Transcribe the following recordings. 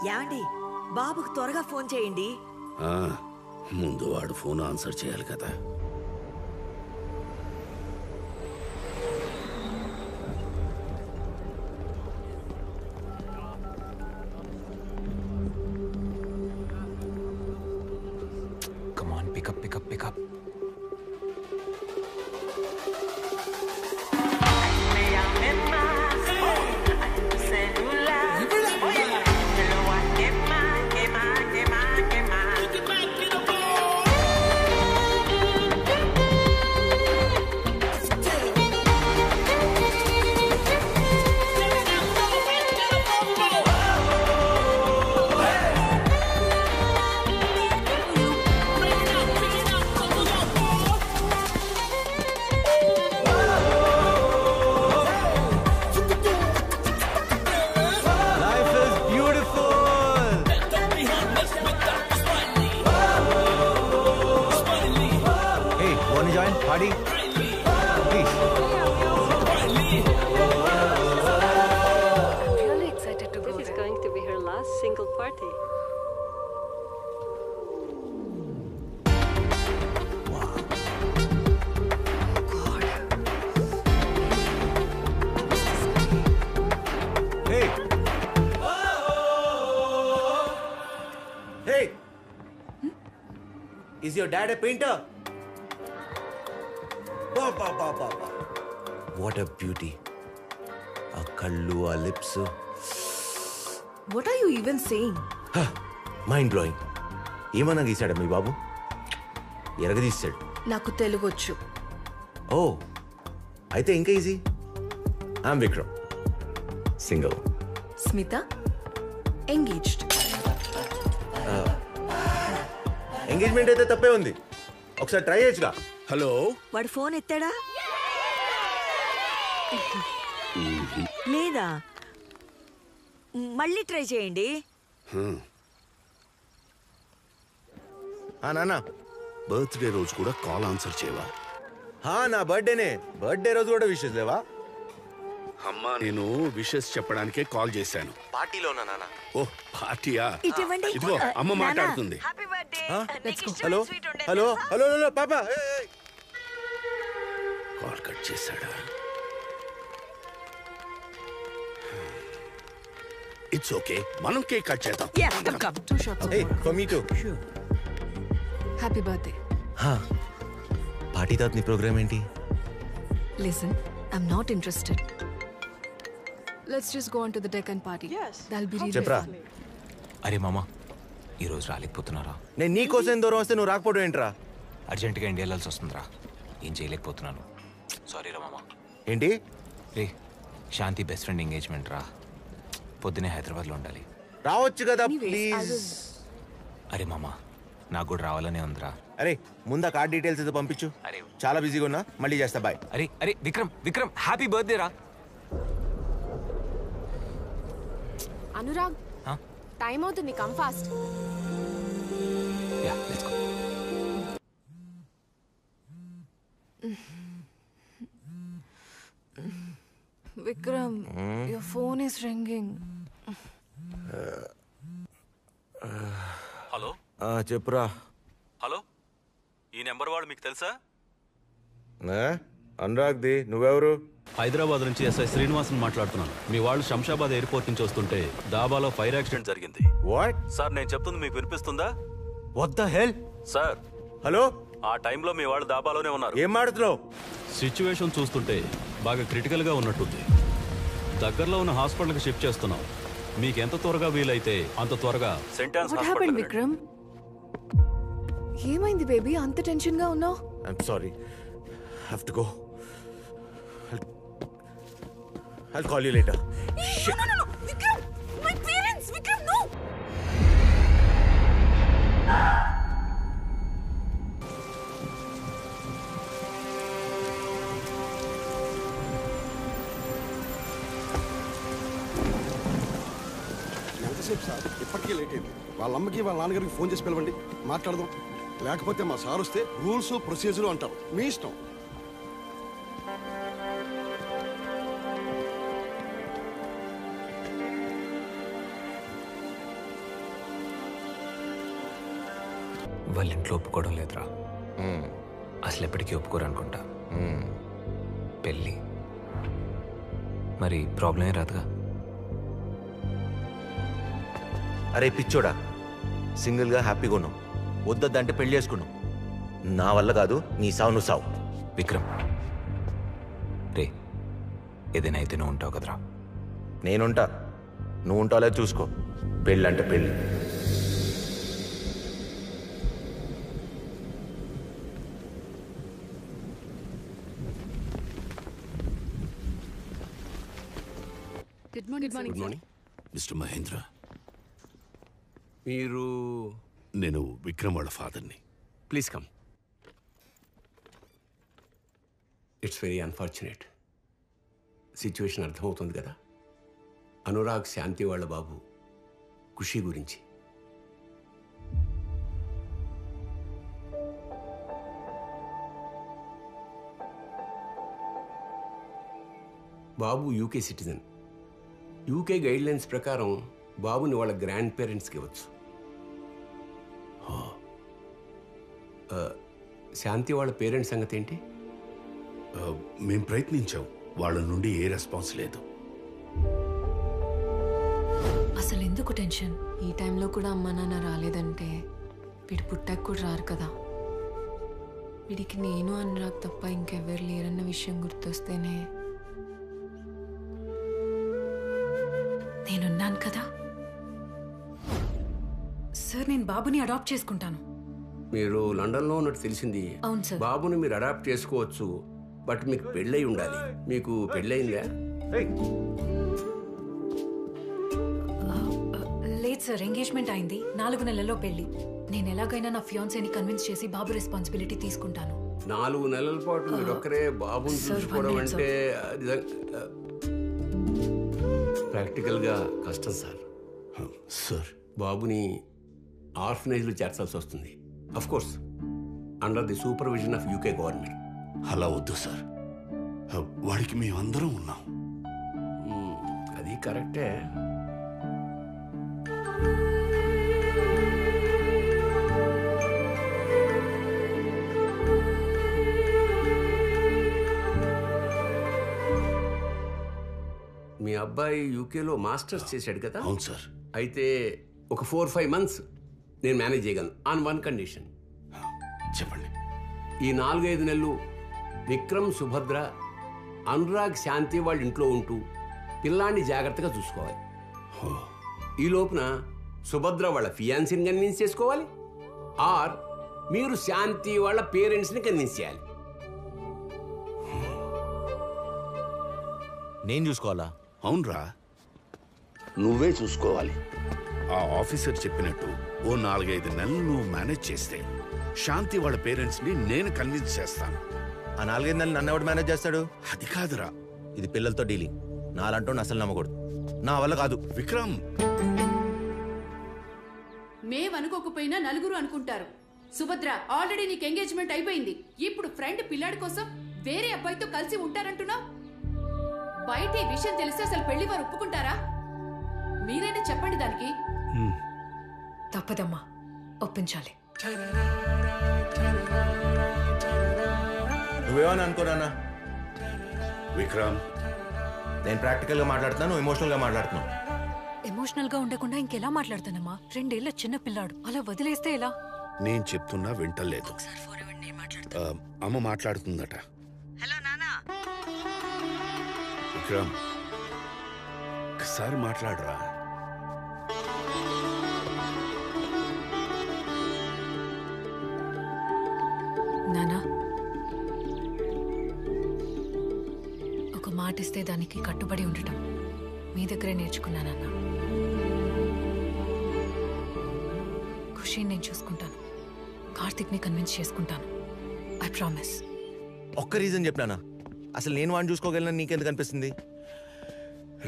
యాండి బాబుకు త్వరగా ఫోన్ చేయండి. ముందు వాడు ఫోన్ ఆన్సర్ చేయాలి కదా. Come on, pick up. Party, please. I'm really excited to go. This is going to be her last single party. Wow. God. Hey. Hey. Is your dad a painter? What a beauty. A kallu, a lips. What are you even saying? Mind blowing. ఏమన్నా గీసాడా మీ బాబు? ఎరగదీశాడు. నాకు తెలుగొచ్చు. ఓ అయితే ఇంకా easy. I'm Vikram, single. Smitha engaged. Engagement అయితే తప్పే ఉంది, ఒకసారి try చేయొచ్చుగా. హలో, వాడు ఫోన్ ఎత్తాడా లేదా? మళ్ళీ ట్రై చేయండి. నాన్న, బర్త్డే రోజు కూడా కాల్ ఆన్సర్ చేయవా? నా బర్త్డేనే. బర్త్డే రోజు కూడా విషెస్ లేవా? అమ్మా, నేను విషెస్ చెప్పడానికే కాల్ చేశాను. పార్టీలోనా నాన్న? ఓ పార్టీయా? ఇటువంటి ఇదిగో అమ్మ మాట్లాడుతుంది. హలో హలో హలో హలో పాప, కాల్ కట్ చేశాడా? ఇట్స్ ఓకే, మనం కేక్ కట్ చేద్దాం. For me to. Happy birthday. Party తర్వాత నీ ప్రోగ్రామ్ ఏంటి? Listen, I'm not interested. Let's just go on to the deck and party. Yes. That'll be really చెప్పరా. fun. అరే మామ, ఈరోజు రాలేకపోతున్నారా? నేను నీ కోసం దూరం వస్తే నువ్వు రాకపోవడం ఏంట్రా? అర్జెంటుగా ఇండియా వెళ్ళాల్సి వస్తుందిరా. ఏం చేయలేకపోతున్నాను. సారీ రా మామ. ఏంటి? రే, శాంతి బెస్ట్ ఫ్రెండ్ ఎంగేజ్మెంట్ రా. పొద్దునే హైదరాబాద్లో ఉండాలి. రావచ్చు కదా Anyways, I ప్లీజ్. will- అరే మామ, నాకు కూడా రావాలనే ఉందిరా. అరే ముందు ఆ కార్డ్ డీటెయిల్స్ అయితే పంపించు. అరే చాలా బిజీగా ఉన్నా, మళ్ళీ చేస్తా. బాయ్. అరే అరే విక్రమ్ హ్యాపీ బర్త్డే రా. అనురాగ్, టైం అవుతుంది, come fast. Yeah, let's go. Vikram, your phone is ringing. Hello చెప్పురా. హలో, ఈ నెంబర్ వాడు మీకు తెలుసా? అనురాగ్ది. నువ్వెవరు? హైదరాబాద్ నుంచి ఎస్ఐ శ్రీనివాసన్ మాట్లాడుతున్నాను. మీ వాళ్ళు శంషాబాద్ ఎయిర్పోర్ట్ నుంచి వస్తుంటే దాబాలో ఫైర్ యాక్సిడెంట్ జరిగింది. వాట్? సార్, నేను చెప్తుంది మీకు వినిపిస్తుందా? What the hell? Sir, hello, ఆ టైంలో మీ వాళ్ళు దాబాలోనే ఉన్నారు. ఏం మాడుతున్నావు? సిచ్యువేషన్ చూస్తుంటే బాగా క్రిటికల్ గా ఉన్నట్టుంది. దగ్గరలో ఉన్న హాస్పిటల్కి షిఫ్ట్ చేస్తున్నాం. మీకు ఎంత త్వరగా వీలైతే అంత త్వరగా సెంటాన్స్ What happened, Vikram? ఏమైంది బేబీ, అంత టెన్షన్ గా ఉన్నావు? I'm sorry, have to go. I'll call you later. No, Vikram! My parents! Vikram, no! ఎంతసేపు సార్? ఇప్పటికీ లేట్ అయింది. వాళ్ళ అమ్మకి వాళ్ళ నాన్నగారికి ఫోన్ చేసి పిలవండి, మాట్లాడదాం. లేకపోతే మా సార్ వస్తే రూల్స్ ప్రొసీజర్ అంటారు. మీ ఇష్టం. వాళ్ళ ఇంట్లో ఒప్పుకోవడం లేదురా. అసలు ఎప్పటికీ ఒప్పుకోరు అనుకుంటా. పెళ్ళి మరి ప్రాబ్లం ఏం రాదుగా. అరే పిచ్చోడా, సింగిల్గా హ్యాపీగా ఉన్నావు, వద్దంటే పెళ్లి చేసుకున్నావు. నా వల్ల కాదు, నీ సావు నువ్వు సావు. విక్రమ్ రే, ఏదైనా అయితే నువ్వు ఉంటావు కదరా. నేనుంటా, నువ్వు ఉంటావులే చూసుకో. పెళ్ళంటే పెళ్ళి. Good morning. మిస్టర్ మహేంద్ర, మీరు నేను విక్రమ్ వాళ్ళ ఫాదర్ని. Please come. It's very unfortunate. Situation అర్థమవుతుంది కదా. అనురాగ్ శాంతి వాళ్ళ బాబు ఖుషి గురించి. బాబు యూకే సిటిజన్. యూకే గైడ్లైన్స్ ప్రకారం బాబుని వాళ్ళ గ్రాండ్ పేరెంట్స్కి ఇవ్వచ్చు. శాంతి వాళ్ళ పేరెంట్స్ సంగతి ఏంటి? మేం ప్రయత్నించాం, వాళ్ళ నుండి ఏ రెస్పాన్స్ లేదు. అసలు ఎందుకు టెన్షన్? ఈ టైంలో కూడా అమ్మా నాన్న రాలేదంటే వీడు పుట్టాక కూడా రారు కదా. వీడికి నేను అనురాగ్ తప్ప ఇంకెవ్వరు లేరన్న విషయం గుర్తొస్తేనే నేనున్నాను కదా. సార్, నేను బాబుని అడాప్ట్ చేసుకుంటాను. మీరు లండన్లో ఉన్నట్టు తెలిసింది. అవును సార్. బాబుని మీరు అడాప్ట్ చేసుకోవచ్చు, బట్ మీకు పెళ్ళై ఉండాలి. మీకు పెళ్ళయిందా? లేదు సార్, ఎంగేజ్మెంట్ అయింది, 4 నెలల్లో పెళ్లి. నేను ఎలాగైనా నా ఫియాన్సీని కన్విన్స్ చేసి బాబు రెస్పాన్సిబిలిటీ తీసుకుంటాను. 4 నెలల పాటు మీరు ఒక్కరే బాబుని చూసుకోవడం అంటే ప్రాక్టికల్గా కష్టం సార్. సార్, బాబుని ఆర్ఫనేజ్లో చేర్చాల్సి వస్తుంది. Of course under the supervision of UK government. అలా వద్దు సార్, వాడికి మేమందరం ఉన్నాం. అది కరెక్టే. మీ అబ్బాయి యూకేలో మాస్టర్స్ చేశాడు కదా? అవును సార్. అయితే ఒక 4-5 months నేను మేనేజ్ చేయగలను ఆన్ వన్ కండిషన్. చెప్పండి. ఈ 4-5 నెలలు విక్రమ్, సుభద్ర, అనురాగ్, శాంతి వాళ్ళ ఇంట్లో ఉంటూ పిల్లాన్ని జాగ్రత్తగా చూసుకోవాలి. ఈ లోపున సుభద్ర వాళ్ళ ఫియాన్సీని కన్విన్స్ చేసుకోవాలి, ఆర్ మీరు శాంతి వాళ్ళ పేరెంట్స్ని కన్విన్స్ చేయాలి. నేను చూసుకోవాలా? అవునరా, నువ్వే చూసుకోవాలి. ఆ ఆఫీసర్ చెప్పినట్టు ఓ 4-5 నెలలు నువ్వు మేనేజ్ చేస్తే శాంతి వాళ్ళ పేరెంట్స్ని నేను కన్విన్స్ చేస్తాను. ఆ 4-5 నెలలు నన్ను ఎవడు మేనేజ్ చేస్తాడు? అది కాదురా, ఇది పిల్లలతో డీలింగ్. నాలంటూ అసలు నమ్మకూడదు, నా వల్ల కాదు. విక్రమ్, మేమనుకోకపోయినా నలుగురు అనుకుంటారు. సుభద్ర, ఆల్రెడీ నీకు ఎంగేజ్మెంట్ అయిపోయింది. ఇప్పుడు ఫ్రెండ్ పిల్లాడి కోసం వేరే అబ్బాయితో కలిసి ఉంటారంటున్నావు. బయట ఈ విషయం తెలిస్తే అసలు పెళ్లి వారు ఒప్పుకుంటారా? మీరైనా చెప్పండి దానికి. తప్పదమ్మా, ఒప్పించాలి. నువ్వేమని అనుకోనా? విక్రమ్, నేను ప్రాక్టికల్గా మాట్లాడుతున్నాను, ఎమోషనల్గా మాట్లాడుతున్నాను. ఎమోషనల్ గా ఉండకుండా ఇంకెలా మాట్లాడతానమ్మా? 2 ఏళ్ల చిన్న పిల్లాడు, అలా వదిలేస్తే ఎలా? నేను చెప్తున్నా వింటలేదు. అమ్మ మాట్లాడుతుందట. విక్రమ్, ఒకసారి మాట్లాడరా. నానా, ఒక మాట ఇస్తే దానికి కట్టుబడి ఉండటం మీ దగ్గరే నేర్చుకున్నానన్నా. ఖుషిని నేను చూసుకుంటాను, కార్తిక్ని కన్విన్స్ చేసుకుంటాను. I promise. ఒక్క రీజన్ చెప్పినానా? అసలు నేను వాడిని చూసుకోగలను నీకెందుకు అనిపిస్తుంది?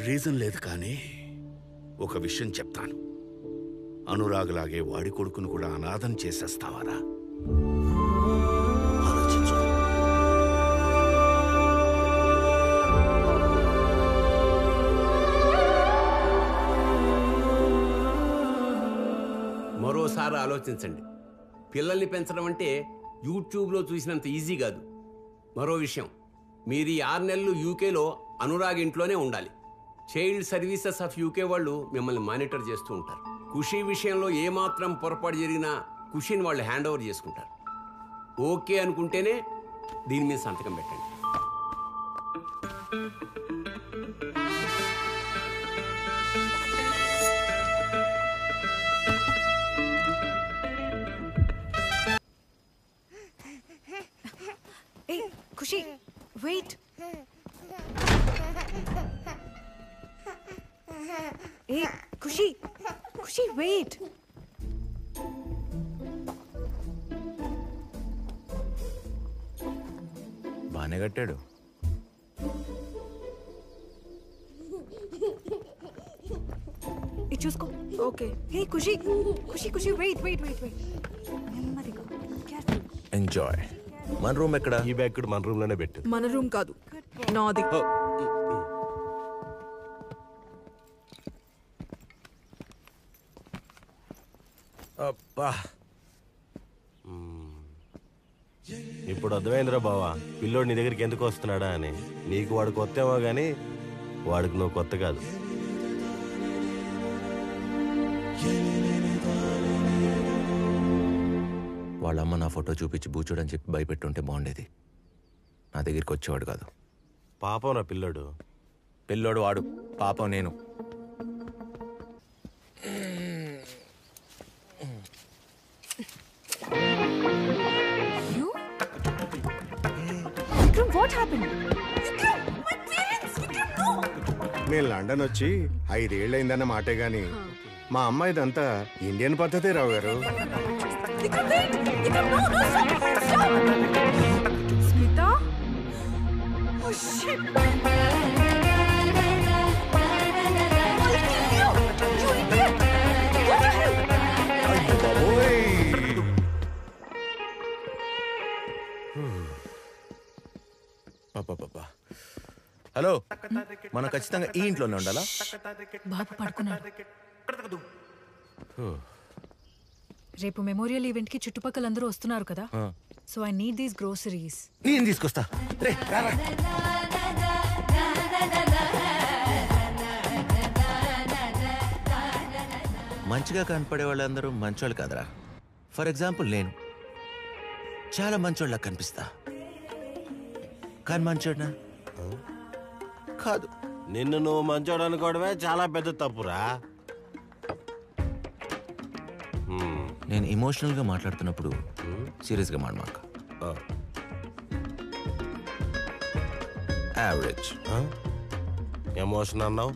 రీజన్ లేదు, కానీ ఒక విషయం చెప్తాను. అనురాగ్లాగే వాడి కొడుకును కూడా అనాథం చేసేస్తావారా? ఆలోచించు. మరోసారి ఆలోచించండి. పిల్లల్ని పెంచడం అంటే యూట్యూబ్లో చూసినంత ఈజీ కాదు. మరో విషయం, మీరు ఈ 6 నెలలు యూకేలో అనురాగ్ ఇంట్లోనే ఉండాలి. చైల్డ్ సర్వీసెస్ ఆఫ్ యూకే వాళ్ళు మిమ్మల్ని మానిటర్ చేస్తూ ఉంటారు. ఖుషీ విషయంలో ఏమాత్రం పొరపాటు జరిగినా ఖుషీని వాళ్ళు హ్యాండ్ ఓవర్ చేసుకుంటారు. ఓకే అనుకుంటేనే దీని మీద సంతకం పెట్టండి. Hey, Kushi, wait. Hey, Kushi, wait. బాగానే కట్టాడు. చూసుకో. ఓకే. Hey, Kushi, wait. నెమ్మదిగా. Careful. ఎంజాయ్. మన రూమ్ ఎక్కడ? ఈ బ్యాగ్ మన రూమ్ లోనే పెట్టు. మన రూమ్ కాదు, నాది. అబ్బా, ఇప్పుడు అర్థమైందిరా బావా పిల్లోడు నీ దగ్గరికి ఎందుకు వస్తున్నాడా అని. నీకు వాడు కొత్తేమో కానీ వాడికి నువ్వు కొత్త కాదు. వాళ్ళమ్మ నా ఫోటో చూపించి బూచోడని చెప్పి భయపెట్టుంటే బాగుండేది. నా దగ్గరికి వచ్చేవాడు కాదు. పాపం రా పిల్లోడు. పిల్లోడు వాడు, పాపం నేను. What happened? నేను లండన్ వచ్చి 5 ఏళ్ళైందన్న మాటే గాని మా అమ్మాయి ఇదంతా ఇండియన్ పద్ధతే రావు గారు. Smitha, oh shit. హలో, మనం ఖచ్చితంగా ఈ ఇంట్లోనే ఉండాలా? బాబు పడుకున్నాడు. రేపు మెమోరియల్ ఈవెంట్ కి చుట్టుపక్కల అందరూ వస్తున్నారు కదా, so I need these groceries. నేను తీసుకొస్తా. మంచిగా కనపడే వాళ్ళందరూ మంచోళ్ళు కాదరా. ఫర్ ఎగ్జాంపుల్ నేను చాలా మంచోళ్ళ కనిపిస్తా, కానీ మంచోడ్నా కాదు. నిన్ను నువ్వు మంచోడు అనుకోవడమే చాలా పెద్ద తప్పురా. నేను ఎమోషనల్ గా మాట్లాడుతున్నప్పుడు సీరియస్ గా మాట్లాడమాక. యావరేజ్. ఎమోషన్ అన్నావు?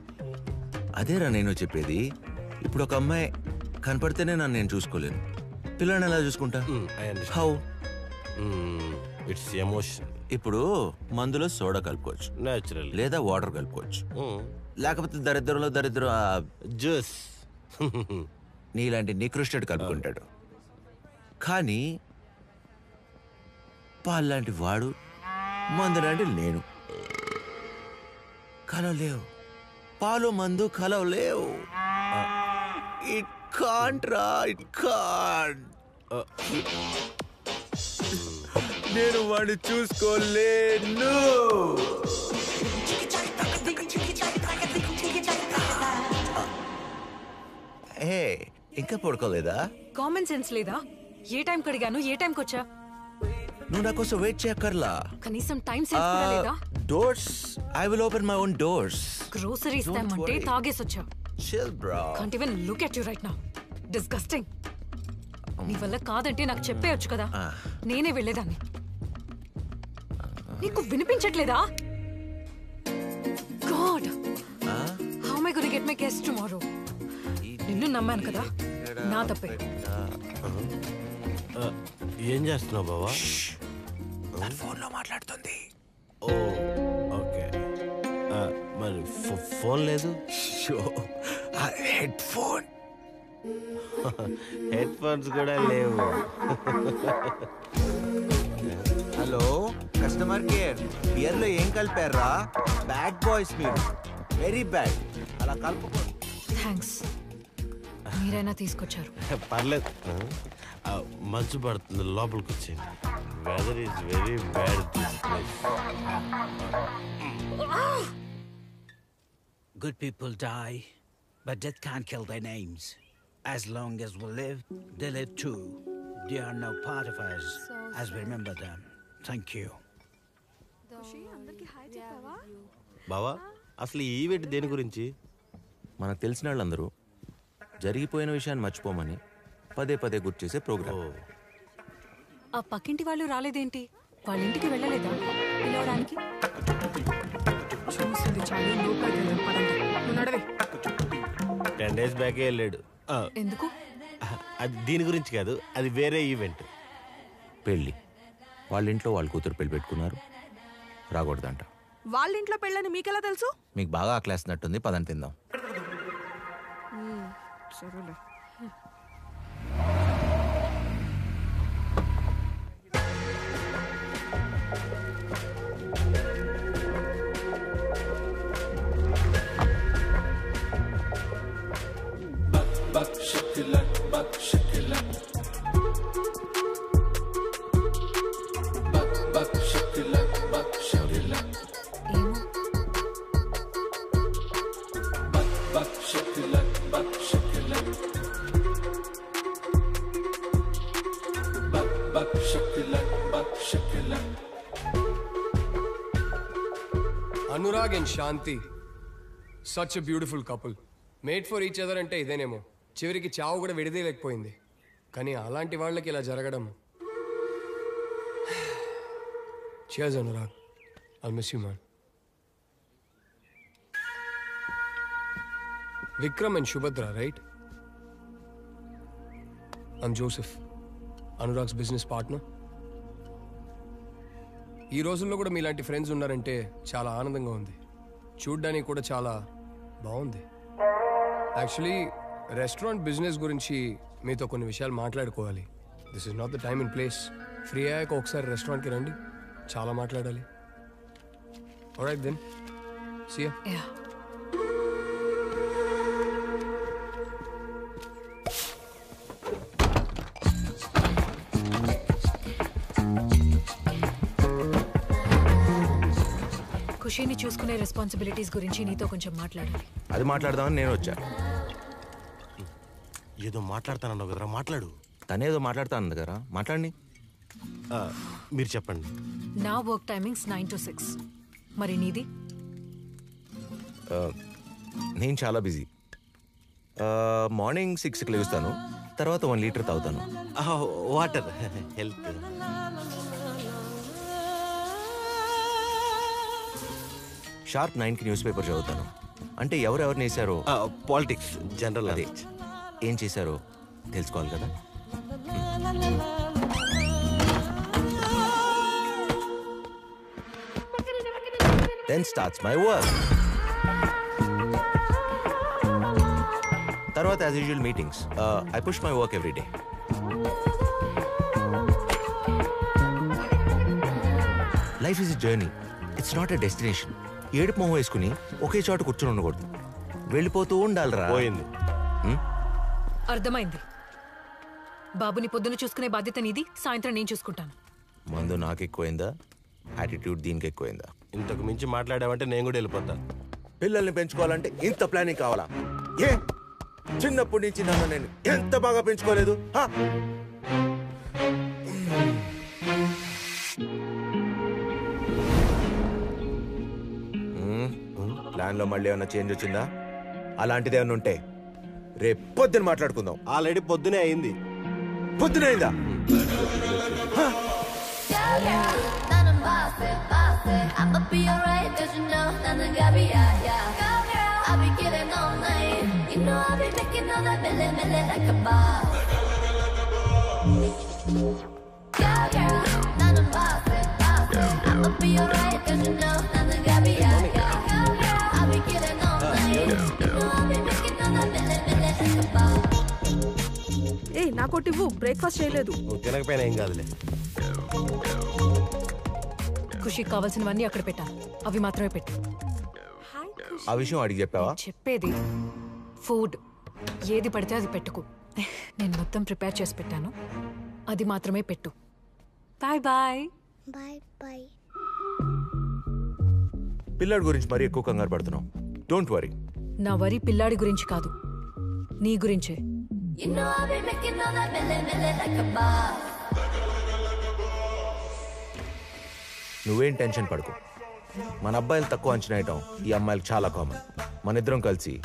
అదేరా నేను చెప్పేది. ఇప్పుడు ఒక అమ్మాయి కనపడితేనే నన్ను నేను చూసుకోలేను. పిల్లని ఎలా చూసుకుంటా? హౌ? It's emotion. ఇప్పుడు మందులో సోడా కలుపుకోవచ్చు, నేచురల్, లేదా వాటర్ కలుపుకోవచ్చు, లేకపోతే దరిద్రంలో దరిద్రం జ్యూస్ నీలాంటి నికృష్టుడు కలుపుకుంటాడు. కానీ పాలు లాంటి వాడు, మందు లాంటి నేను కలవలేవు. పాలు మందు కలవలేవు. ఇట్ కాంట్ రా, ఇట్ కాంట్. నేను వాడిని చూసుకోలేను. ఏ ఇంకా పడుకోలేదా? కామన్ సెన్స్ లేదా? ఏ టైం కడిగాను, ఏ టైంకి వచ్చా? నువ్వు నా కోసం వెయిట్ చేయక్కర్లా. కనీసం టైం సెన్స్ కూడా లేదా? Doors, I will open my own doors. Groceries తెమ్మంటే తాగేసి వచ్చా. Chill, bro. Can't even look at you right now. Disgusting. నీ వల్ల కాదంటే నాకు చెప్పేయొచ్చు కదా, నేనే వెళ్ళేదాన్ని. నీకు వినిపించట్లేదా? God, how am I going to get my guests tomorrow? నిన్ను నమ్మాను కదా, నా తప్పే. ఏం చేస్తున్నావు బావా? ఫోన్లో మాట్లాడుతుంది. ఓ ఓకే. మరి ఫోన్ లేదు? Head phone. హెడ్ ఫోన్స్ కూడా లేవు. హలో కస్టమర్ కేర్, బియర్ లో ఏం కలిపారా? బ్యాడ్ బాయ్స్ మీరు, వెరీ బ్యాడ్. అలా కలుపుకో. థ్యాంక్స్, మీరైనా తీసుకొచ్చారు. పర్లేదు. మంచు పడుతుంది, లోపలికి వచ్చేయండి. Weather is very bad this place. Good people die, but death can't kill their names. As long as we live, they live too. They are now part of us as we remember them. Thank you. బావా, అసలు ఈ event దేని గురించి? మనకు తెలిసిన వాళ్ళందరూ జరిగిపోయిన విషయాన్ని మర్చిపోమని పదే పదే గుర్తు చేసే ప్రోగ్రామ్. ఆ పక్కింటి వాళ్ళు రాలేదేంటి? వాళ్ళ ఇంటికి వెళ్ళలేదా పిలవడానికి? చూసింది చాలు, లోపలికి వెళ్దాం, పదండి. నువ్వు నడవే. 10 days బ్యాకే వెళ్ళాడు. ఎందుకు? అది దీని గురించి కాదు, అది వేరే ఈవెంట్. పెళ్ళి. వాళ్ళ ఇంట్లో వాళ్ళ కూతురు పెళ్లి పెట్టుకున్నారు, రాకూడదంట. వాళ్ళ ఇంట్లో పెళ్ళని మీకెలా తెలుసు? మీకు బాగా ఆకలేస్తున్నట్టుంది, పదని తిందాం. సరేలే. Anurag and Shanti, such a beautiful couple. Made for each other అంటే ఇదేనేమో. చివరికి చావు కూడా విడదీయలేకపోయింది. కానీ అలాంటి వాళ్ళకి ఇలా జరగడం. Cheers, Anurag. I'll miss you, man. Vikram and Shubhadra, right? I'm Joseph, Anurag's business partner. ఈ రోజుల్లో కూడా మీలాంటి ఫ్రెండ్స్ ఉన్నారంటే చాలా ఆనందంగా ఉంది. చూడ్డానికి కూడా చాలా బాగుంది. యాక్చువల్లీ రెస్టారెంట్ బిజినెస్ గురించి మీతో కొన్ని విషయాలు మాట్లాడుకోవాలి. This is not the time and place. Free అయ్యాక ఒకసారి రెస్టారెంట్కి రండి, చాలా మాట్లాడాలి. Alright then, see you. ఖుషీని చూసుకునే రెస్పాన్సిబిలిటీస్ గురించి నీతో కొంచెం మాట్లాడాలి. అది మాట్లాడదామని నేను వచ్చా. ఏదో మాట్లాడతానన్నావు కదరా, మాట్లాడు. తనేదో మాట్లాడతాను కదా, మాట్లాడండి. మీరు చెప్పండి. నా వర్క్ టైమింగ్స్ 9 to 6. మరి నీది? నేను చాలా బిజీ. మార్నింగ్ 6కి లేస్తాను, తర్వాత 1 లీటర్ తాగుతాను. Water, health. షార్ప్ 9కి న్యూస్ పేపర్ చదువుతాను. అంటే ఎవరెవరిని వేశారో, పాలిటిక్స్, జనరల్ అదే ఏం చేశారో తెలుసుకోవాలి కదా. Then starts my work. తర్వాత as usual meetings. I push my work every day. Life is a journey. It's not a destination. ఏడుపు మొహం వేసుకుని ఒకే చోట కూర్చొని ఉండకూడదు, వెళ్ళిపోతూ ఉండాలిరా. పోయింది. అర్థమైంది. బాబుని పొద్దున చూసుకునే బాధ్యత నీది, సాయంత్రం నేను చూసుకుంటాను. మందు నాకు ఎక్కువైందా, యాటిట్యూడ్ దీనికి ఎక్కువైందా? ఇంతకు మించి మాట్లాడావంటే నేను కూడా వెళ్ళిపోతా. పిల్లల్ని పెంచుకోవాలంటే ఇంత ప్లానింగ్ కావాలా? ఏ చిన్నప్పటి నుంచి నన్ను నేను ఎంత బాగా పెంచుకోలేదు. ప్లాన్ లో మళ్ళీ ఏమైనా చేంజ్ వచ్చిందా? అలాంటిది ఏమైనా ఉంటే రేపు పొద్దున మాట్లాడుకుందాం. ఆల్రెడీ పొద్దునే అయింది. పొద్దునే అయిందా? ఏ నాకోటి ఇవ్వు, బ్రేక్ఫాస్ట్ చేయలేదు. తినకపోయినా ఏం కాదులే. ఖుషికి కావాల్సినవన్నీ అక్కడ పెట్టా, అవి మాత్రమే పెట్టు. ఆ విషయం అడిగి చెప్పావా? చెప్పేది ఫుడ్ ఏది పడితే అది పెట్టుకో. నేను మొత్తం ప్రిపేర్ చేసి పెట్టాను, అది మాత్రమే పెట్టు. Bye bye. Bye bye. పిల్లాడి గురించి మరీ ఎక్కువ కంగారు పడుతున్నావు. Don't worry. నా వరి పిల్లాడి గురించి కాదు, నీ గురించే. నువ్వేం టెన్షన్ పడుకో. మన అబ్బాయిలు తక్కువ అంచనా వేయటం ఈ అమ్మాయిలకు చాలా కామన్. మన ఇద్దరం కలిసి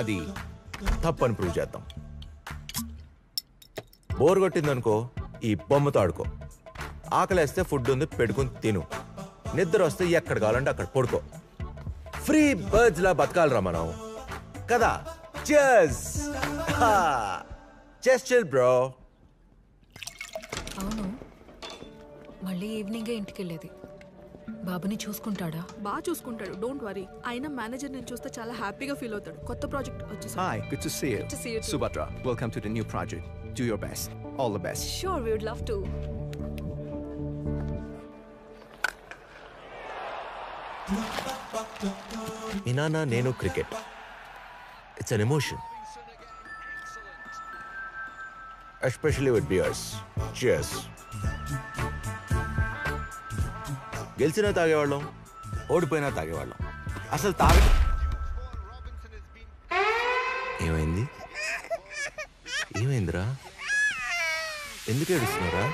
అది తప్పని ప్రూవ్ చేద్దాం. బోర్ కొట్టిందనుకో ఈ బొమ్మతో ఆడుకో. ఆకలేస్తే ఫుడ్ ఉంది పెట్టుకుని తిను. నిద్ర వస్తే ఎక్కడ కావాలంటే అక్కడ పడుకో. ఫ్రీ బర్డ్స్ లా బతకాలరా మనం కదా. Chess chess chill bro. అవును, మళ్ళీ ఈవినింగే ఇంటికి వెళ్ళేది. బాబుని చూసుకుంటాడా? బాగా చూసుకుంటాడు, డోంట్ వరీ. అయినా మేనేజర్ నేను చూస్తే చాలా హ్యాపీగా ఫీల్ అవుతాడు. కొత్త ప్రాజెక్ట్ వచ్చేసి. Hi, good to see you. Good to see you too. Subhadra, welcome to the new project. Do your best. All the best. Sure, we would love to. మీ నాన్న నేను cricket. It's an emotion, especially with beers. Cheers. గెలిచినా తాగేవాళ్ళం, ఓడిపోయినా తాగేవాళ్ళం. అసలు ఏమైంది? ఏమైందిరా? ఎందుకు ఏడుస్తున్నారా?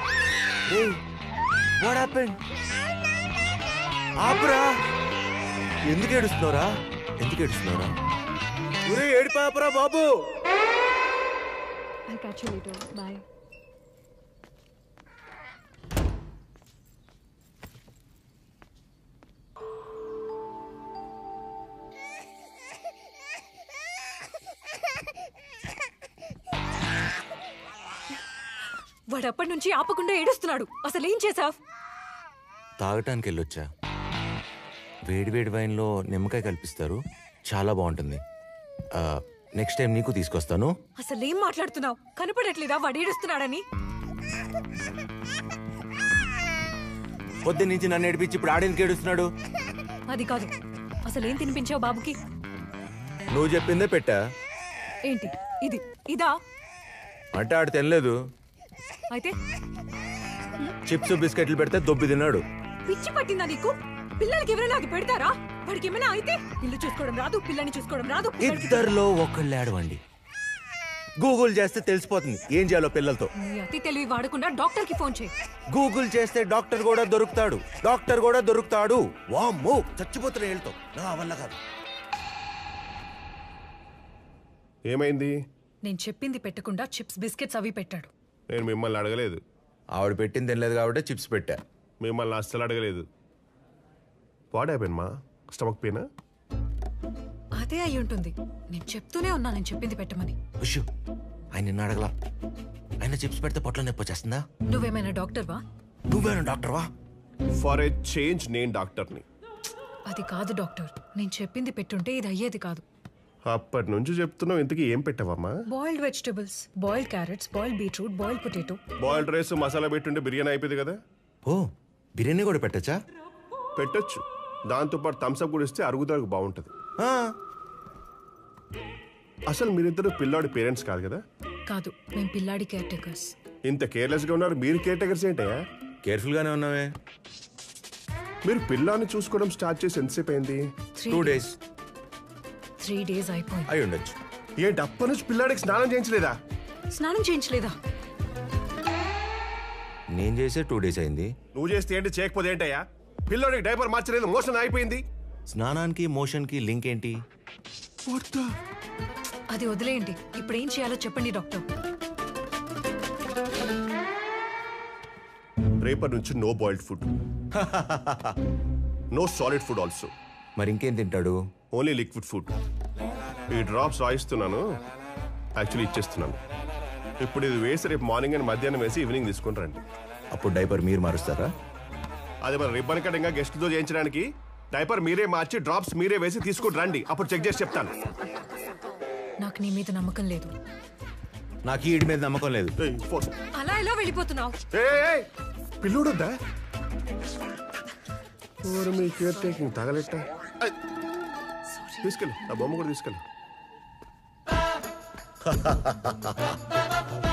What happened? ఆపురా. ఎందుకు ఏడుస్తున్నారా? ఎందుకు ఏడుస్తున్నారా? ఏడిపాపరా బాబు. I'll catch you later. Bye. వాడు అప్పటి నుంచి ఆపకుండా ఏడుస్తున్నాడు. అసలు ఏం చేసావ్? తాగటానికి వెళ్ళొచ్చా. వేడివేడి వైన్లో నిమ్మకాయ కల్పిస్తారు, చాలా బాగుంటుంది. నెక్స్ట్ టైం నీకు తీసుకొస్తాను. అసలు ఏం మాట్లాడుతున్నావు? కనపడట్లేదా వాడు ఏడుస్తున్నాడని? పొద్దున్న నుంచి నన్ను ఏడిపించి ఇప్పుడు ఆడేందుకు ఏడుస్తున్నాడు? అది కాదు, అసలు ఏం తినిపించావు బాబుకి? నువ్వు చెప్పిందే పెట్టా. ఏంటి ఇది? ఇదా? అంటే ఆడు తినలేదు. అయితే చిప్స్ బిస్కెట్లు పెడితే దొబ్బి తిన్నాడు. పిచ్చి పట్టిందా నీకు? పిల్లలకి ఎవరైనా అది పెడతారా? వాడికి ఏమైనా అయితే ఇల్లు చూసుకోవడం రాదు, పిల్లని చూసుకోవడం రాదు. ఇద్దరిలో ఒకళ్ళు ఆడవండి. గూగుల్ చేస్తే తెలిసిపోతుంది ఏం చేయాలో పిల్లలతో. నీ అతి తెలివి వాడకుండా డాక్టర్ కి ఫోన్ చేయి. గూగుల్ చేస్తే డాక్టర్ కూడా దొరుకుతాడు. డాక్టర్ కూడా దొరుకుతాడు. వామ్మో, చచ్చిపోతున్నా వెళ్తావు. నా వల్ల కాదు. ఏమైంది? నేను చెప్పింది పెట్టకుండా చిప్స్ బిస్కెట్స్ అవి పెట్టాడు. నేను మిమ్మల్ని అడగలేదు. ఆవిడ పెట్టింది తినలేదు కాబట్టి చిప్స్ పెట్టా. మిమ్మల్ని అస్సలు అడగలేదు. వాట్ హ్యాపెన్ మా? స్టమక్ పెయినా? అదే అయి ఉంటుంది. నేను చెప్తూనే ఉన్నా నేను చెప్పింది పెట్టమని. ఆయన నిన్న అడగలా. ఆయన చిప్స్ పెడితే పొట్ల నొప్పి వచ్చేస్తుందా? నువ్వేమైనా డాక్టర్వా? నువ్వేనా డాక్టర్వా? ఫర్ ఏ చేంజ్ నేను డాక్టర్ని. అది కాదు డాక్టర్, నేను చెప్పింది పెట్టుంటే ఇది అయ్యేది కాదు. అప్పటి నుంచి చెప్తున్నావు. ఇంతకీ ఏం పెట్టావమ్మా? Boiled vegetables, boiled carrots, boiled beetroot, boiled potato. Boiled rice masala పెట్టుంటే బిర్యానీ అయిపోయింది కదా. ఓ, బిర్యానీ కూడా పెట్టచ్చా? పెట్టొచ్చు. దాంతోపాటు థమ్స్అప్ కూడా ఇస్తే అరుగుదలకు బాగుంటుంది. అసలు మీరిద్దరు పిల్లాడి పేరెంట్స్ కాదు కదా? కాదు, మేము పిల్లాడి కేర్ టేకర్స్. ఇంత కేర్లెస్గా ఉన్నారు. మీరు కేర్ టేకర్స్ ఏంటయ్యా? కేర్ఫుల్గానే ఉన్నావే. మీరు పిల్లాన్ని చూసుకోవడం స్టార్ట్ చేసి ఎంతసేపు అయింది? 2 days. 3 days అయిపోయింది. అయి ఉండొచ్చు. ఏంటి అప్పటి నుంచి పిల్లాడికి స్నానం చేయించలేదా? స్నానం చేయించలేదా? నేను చేసే 2 days అయింది. నువ్వు చేస్తే ఏంటి, చేయకపోతే ఏంటయ్యా? పిల్లాడికి డైపర్ మార్చలేదు, మోషన్ అయిపోయింది. స్నానానికి మోషన్ కి లింక్ ఏంటి? అది వదిలేయండి. ఇప్పుడు ఏం చేయాలో చెప్పండి డాక్టర్. రేపటి నుంచి no boiled food, no solid food also. మరి ఇంకేం తింటాడు? Only liquid food. ఈ డ్రాప్స్ రాయిస్తున్నాను, యాక్చువల్లీ ఇచ్చేస్తున్నాను. ఇప్పుడు ఇది వేసి రేపు మార్నింగ్ అండ్ మధ్యాహ్నం వేసి ఈవినింగ్ తీసుకుని రండి. అప్పుడు డైపర్ మీరు మారుస్తారా? అదే మన రిబ్బన్ కటింగ్ గెస్ట్తో చేయించడానికి డైపర్ మీరే మార్చి డ్రాప్స్ మీరే వేసి తీసుకుని రండి. అప్పుడు చెక్ చేసి చెప్తాను. నాకు నీ మీద నమ్మకం లేదు. నాకు ఈడి మీద నమ్మకం లేదు. అలా ఎలా వెళ్ళిపోతున్నావు? పిల్లుడుద్దా? మీ కేర్ టేకింగ్ తగలెట్ట. తీసుకెళ్ళి ఆ బొమ్మ కూడా తీసుకెళ్ళి.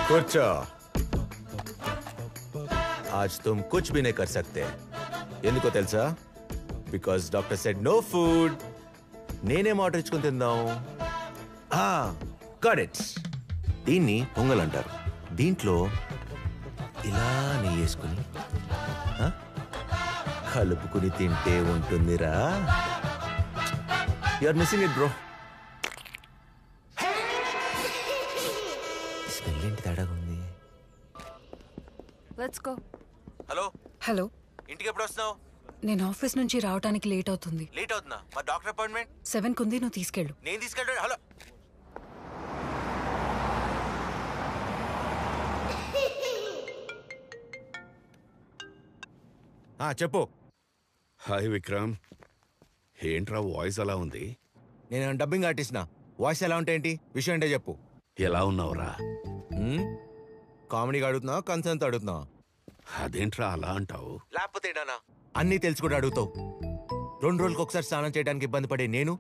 కూర్చో. आज तुम कुछ भी नहीं कर सकते ఎందుకో తెలుసా because doctor said no food నేనేం ఆర్డర్ ఇచ్చుకొని తిందాం గాట్ ఇట్ దీన్ని పొంగల్ అంటారు దీంట్లో ఇలా నెయ్యి వేసుకుని కలుపుకుని తింటే ఉంటుందిరా you are missing it bro smell ఏంటి తేడాగా ఉంది లెట్స్ గో హలో హలో ఇంటికి ఎప్పుడు వస్తున్నావు నేను ఆఫీస్ నుంచి రావడానికి లేట్ అవుతుంది లేట్ అవుతుందా మా డాక్టర్ అపాయింట్మెంట్ 7 కుంది నువ్వు తీసుకెళ్ళు నేను తీసుకెళ్ళాడు హలో చెప్పు హాయ్ విక్రమ్ ఏంట్రా వాయిస్ అలా ఉంది నేను డబ్బింగ్ ఆర్టిస్ట్ నా వాయిస్ ఎలా ఉంటాయేంటి విషయం అంటే చెప్పు ఎలా ఉన్నావురా కామెడీగా అడుగుతున్నా కన్సర్న్తో అడుగుతున్నా అదేంట్రా అలా అంటావు లేకపోతే అన్నీ తెలుసు కూడా అడుగుతావు 2 రోజులకు ఒకసారి స్నానం చేయడానికి ఇబ్బంది పడే నేను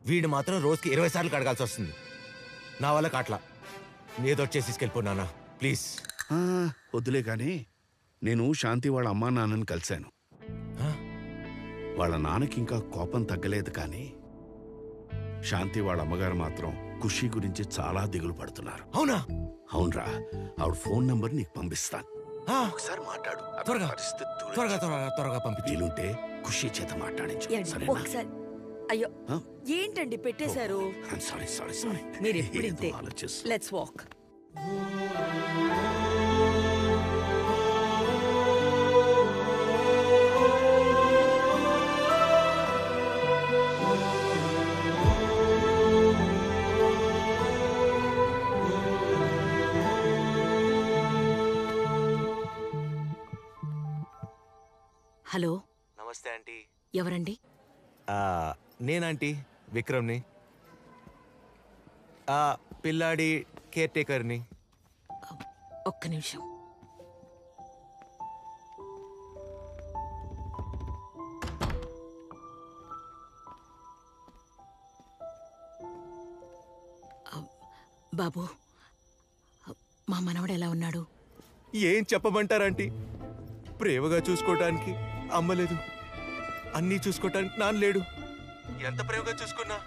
వీడు మాత్రం రోజుకి 20 సార్లు కడగాల్సి వస్తుంది నా వల్ల కాట్లా ఏదో వచ్చేసి తీసుకెళ్ళిపోనా ప్లీజ్ వద్దులే కానీ నేను శాంతి వాళ్ళ అమ్మా నాన్నని కలిశాను వాళ్ళ నాన్నకి ఇంకా కోపం తగ్గలేదు కానీ శాంతి వాళ్ళ అమ్మగారు మాత్రం ఖుషి గురించి చాలా దిగులు పడుతున్నారు అవునా అవునరా ఆవిడ ఫోన్ నంబర్ నీకు పంపిస్తాను ఒకసారి మాట్లాడు త్వరగా పంపి వీలుంటే ఖుషి చేత మాట్లాడించు ఒకసారి అయ్యో ఏంటండి పెట్టేశారు సారీ మీరు ఎప్పుడు ఇంతే లెట్స్ వాక్ హలో నమస్తే ఆంటీ ఎవరండి నేనంటీ విక్రమ్ని పిల్లాడి కేర్ టేకర్ని ఒక్క నిమిషం బాబు మా మనవడు ఎలా ఉన్నాడు ఏం చెప్పమంటారంటీ ప్రేమగా చూసుకోవటానికి అమ్మలేదు అన్నీ చూసుకోవటానికి నాన్న లేడు ఎంత ప్రేమగా చూసుకున్నా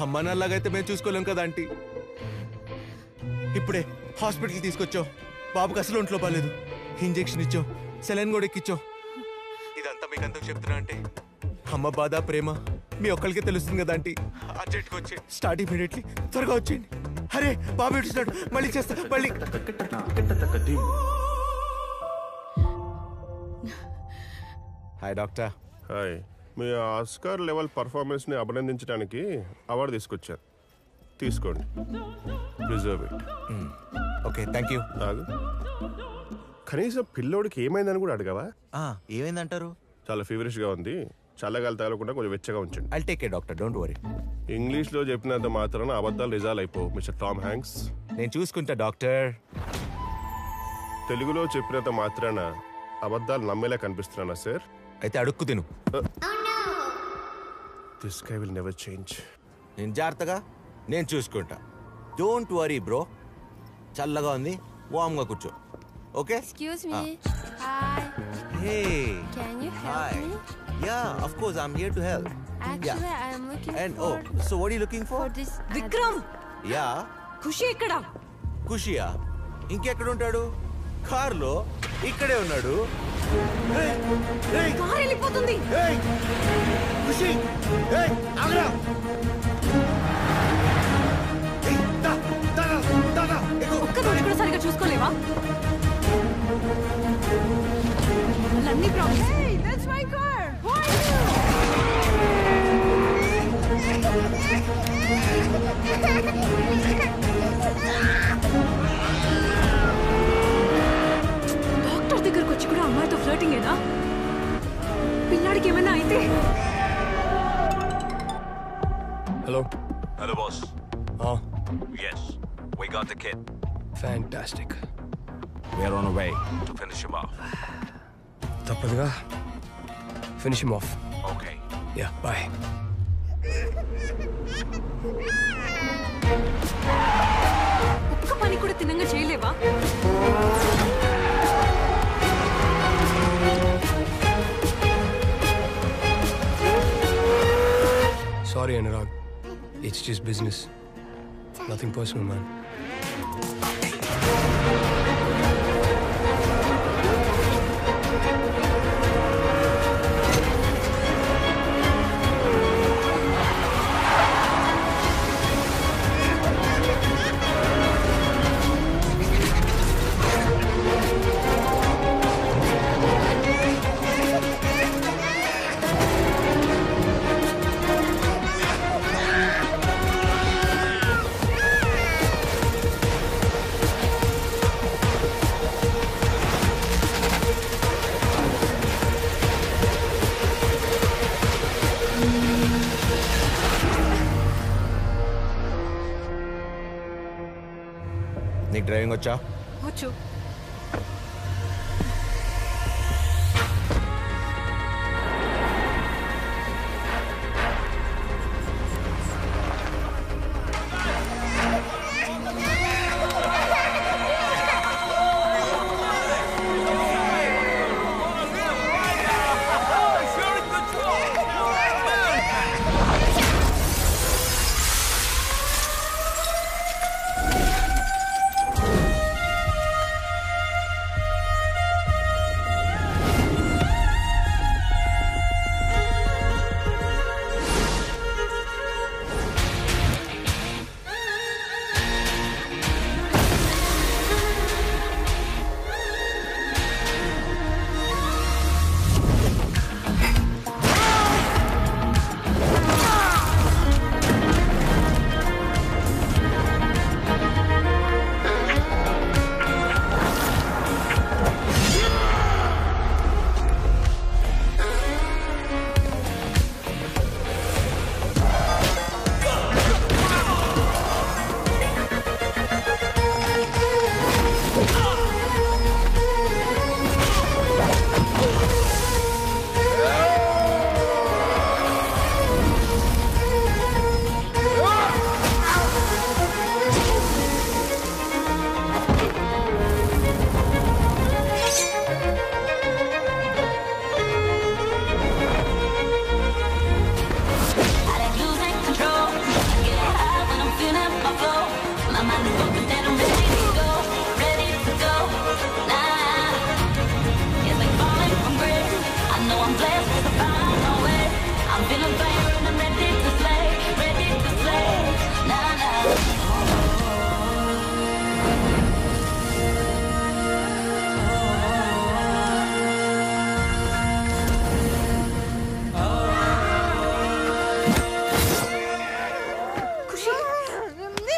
అమ్మ నాన్నలాగైతే మేము చూసుకోలేం కదా ఆంటీ ఇప్పుడే హాస్పిటల్కి తీసుకొచ్చావు బాబుకి అసలు ఒంట్లో బాగాలేదు ఇంజెక్షన్ ఇచ్చావు సెలైన్ కూడా ఎక్కిచ్చావు ఇదంతా మీకు అంతా చెప్తున్నా అంటే అమ్మ బాధ ప్రేమ మీ ఒక్కరికే తెలుస్తుంది కదా ఆంటీ అర్జెంట్గా వచ్చి స్టార్ట్ ఇమీడియట్లీ త్వరగా వచ్చేయండి అరే బాబు ఏడుస్తున్నాడు మళ్ళీ చేస్తా మళ్ళీ హాయ్ డాక్టర్ హాయ్ మీ ఆస్కార్ లెవెల్ పర్ఫార్మెన్స్ని అభినందించడానికి అవార్డు తీసుకొచ్చారు తీసుకోండి reserve it okay thank you కాదు కనీసం పిల్లోడికి ఏమైందని కూడా అడగవా ఏమైందంటారు చాలా ఫీవరిష్గా ఉంది చల్లగాలి తగలకుండా కొంచెం వెచ్చగా ఉంచండి I'll take care doctor don't worry ఇంగ్లీష్లో చెప్పినంత మాత్రాన అబద్ధాలు రిజాల్వ్ అయిపో మిస్టర్ టామ్ హ్యాంక్స్ నేను చూసుకుంటా డాక్టర్ తెలుగులో చెప్పినంత మాత్రాన అబద్ధాలు నమ్మేలా కనిపిస్తున్నానా సార్ అయితే అడుక్కు తిను this guy will never change నేను జాగ్రత్తగా నేను చూసుకుంటా డోంట్ వరీ బ్రో చల్లగా ఉంది వామ్గా కూర్చో okay excuse me hi hey can you Hi. Help me Yeah, of course, I'm here to help. Actually, I am looking And for so what are you looking for? this Vikram Yeah, ఖుషి ఎక్కడ ఖుషియా ఇంకెక్కడ ఉంటాడు కార్లో ఇక్కడే ఉన్నాడు car వెళ్ళిపోతుంది ఖుషి ఆగరా ఒక్కదాన్ని కూడా సరిగా చూసుకోలేవా అన్ని problems that's my car doctor దగ్గరకు వచ్చి కూడా అమ్మాయితో ఫ్లర్టింగ్ ఏనా పిల్లాడికి ఏమైనా అయితే hello Hello, boss. Yes, we got the kid. Fantastic We're on our way to finish him off. తప్పదుగా finish him off Okay. Yeah boy ఒక్క పని కూడా తినంగా చేయలేవా Anurag. It's just business. Nothing personal, man. నీకు డ్రైవింగ్ వచ్చా? వచ్చు.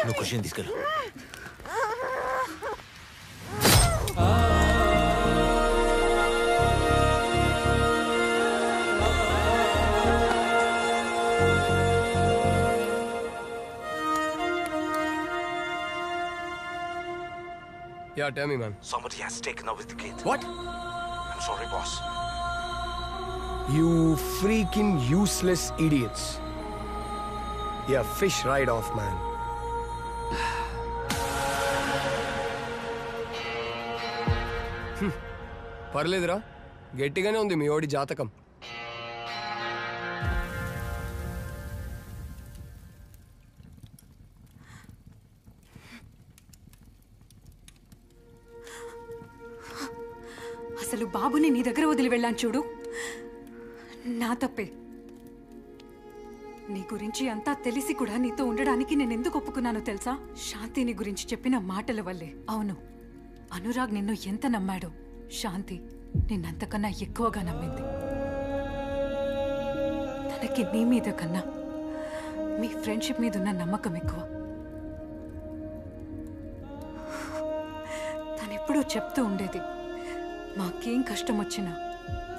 నువ్వు ఖుషిని తీసుకెళ్ళు. Yeah, tell me, man. Somebody has taken over the kid. What? I'm sorry, boss. You freaking useless idiots. Yeah, fish right off, man. పర్లేదురా, గట్టిగానే ఉంది మీ ఓడి జాతకం. అసలు బాబుని నీ దగ్గర వదిలి వెళ్ళాను చూడు, నా తప్పే. నీ గురించి అంతా తెలిసి కూడా నీతో ఉండడానికి నేను ఎందుకు ఒప్పుకున్నానో తెలుసా? శాంతి నీ గురించి చెప్పిన మాటల వల్లే. అవును, అనురాగ్ నిన్ను ఎంత నమ్మాడో శాంతి నిన్నంతకన్నా ఎక్కువగా నమ్మింది. తనకి నీ మీద కన్నా మీ ఫ్రెండ్షిప్ మీద ఉన్న నమ్మకం ఎక్కువ. తనెప్పుడూ చెప్తూ ఉండేది, మాకేం కష్టం వచ్చినా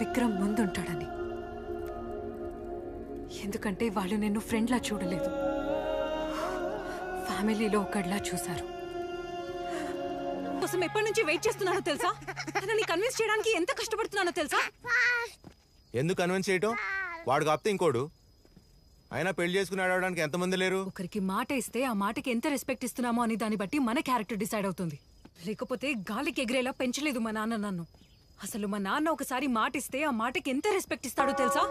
విక్రమ్ ముందుంటాడని. ఎందుకంటే వాళ్ళు నిన్ను ఫ్రెండ్లా చూడలేదు, ఫ్యామిలీలో ఒకడిలా చూశారు. కోసం ఎప్పటి నుంచి వెయిట్ చేస్తున్నానో తెలుసా? తనని కన్విన్స్ చేయడానికి ఎంత కష్టపడుతున్నానో తెలుసా? ఎందుకు కన్విన్స్ చేయటం? వాడు కాపితే ఇంకోడు. అయినా పెళ్లి చేసుకుని ఆడడానికి ఎంతమంది లేరు? ఒకరికి మాట ఇస్తే ఆ మాటకి ఎంత రెస్పెక్ట్ ఇస్తున్నామో అని దాన్ని బట్టి మన క్యారెక్టర్ డిసైడ్ అవుతుంది. లేకపోతే గాలికి ఎగిరేలా పెంచలేదు మా నాన్న నన్ను. అసలు మా నాన్న ఒకసారి మాట ఇస్తే ఆ మాటకి ఎంత రెస్పెక్ట్ ఇస్తాడో తెలుసా?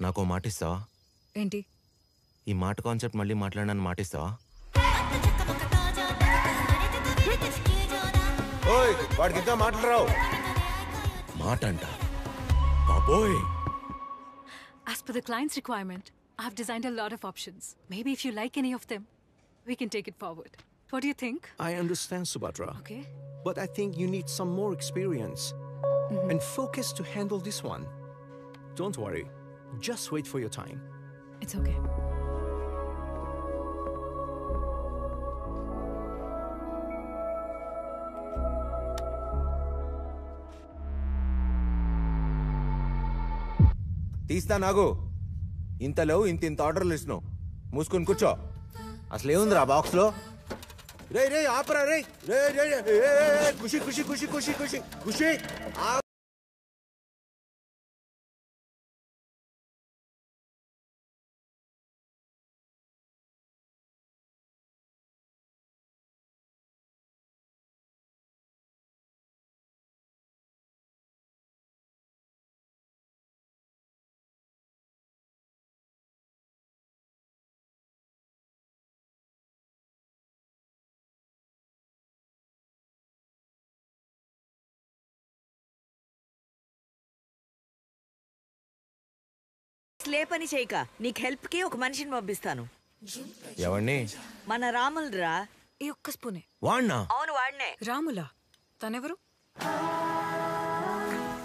నాకు మాట ఇస్తావా? ఏంటి? ఈ మాట కాన్సెప్ట్ మళ్ళీ మాట్లాడనని మాట ఇస్తావా? ఓయ్, వాడికి ఇంకా మాటలు రావు. మాట అంట బాబోయ్. As per the client's requirement, I've designed a lot of options. Maybe if you like any of them, we can take it forward. What do you think? I understand, Subhadra. Okay. But I think you need some more experience and focus to handle this one. Don't worry. Just wait for your time. It's okay. తీస్తా నాగు. ఇంతలో ఇంత ఆర్డర్లు ఇస్తున్నావు. మూసుకొని కూర్చో. అసలు ఏముందిరా box లో? రే రే ఆపరా రే. రే రే రే ఖుషి ఖుషి ఖుషి ఖుషి ఖుషి ఖుషి. లే పని చేయక నీకు హెల్ప్ కి ఒక మనిషిని పంపిస్తాను. ఎవరిని? మన రాములరా. ఈ ఒక్క స్పూనే. వాడినా? అవును వాడినే. రాములా? తనెవరు?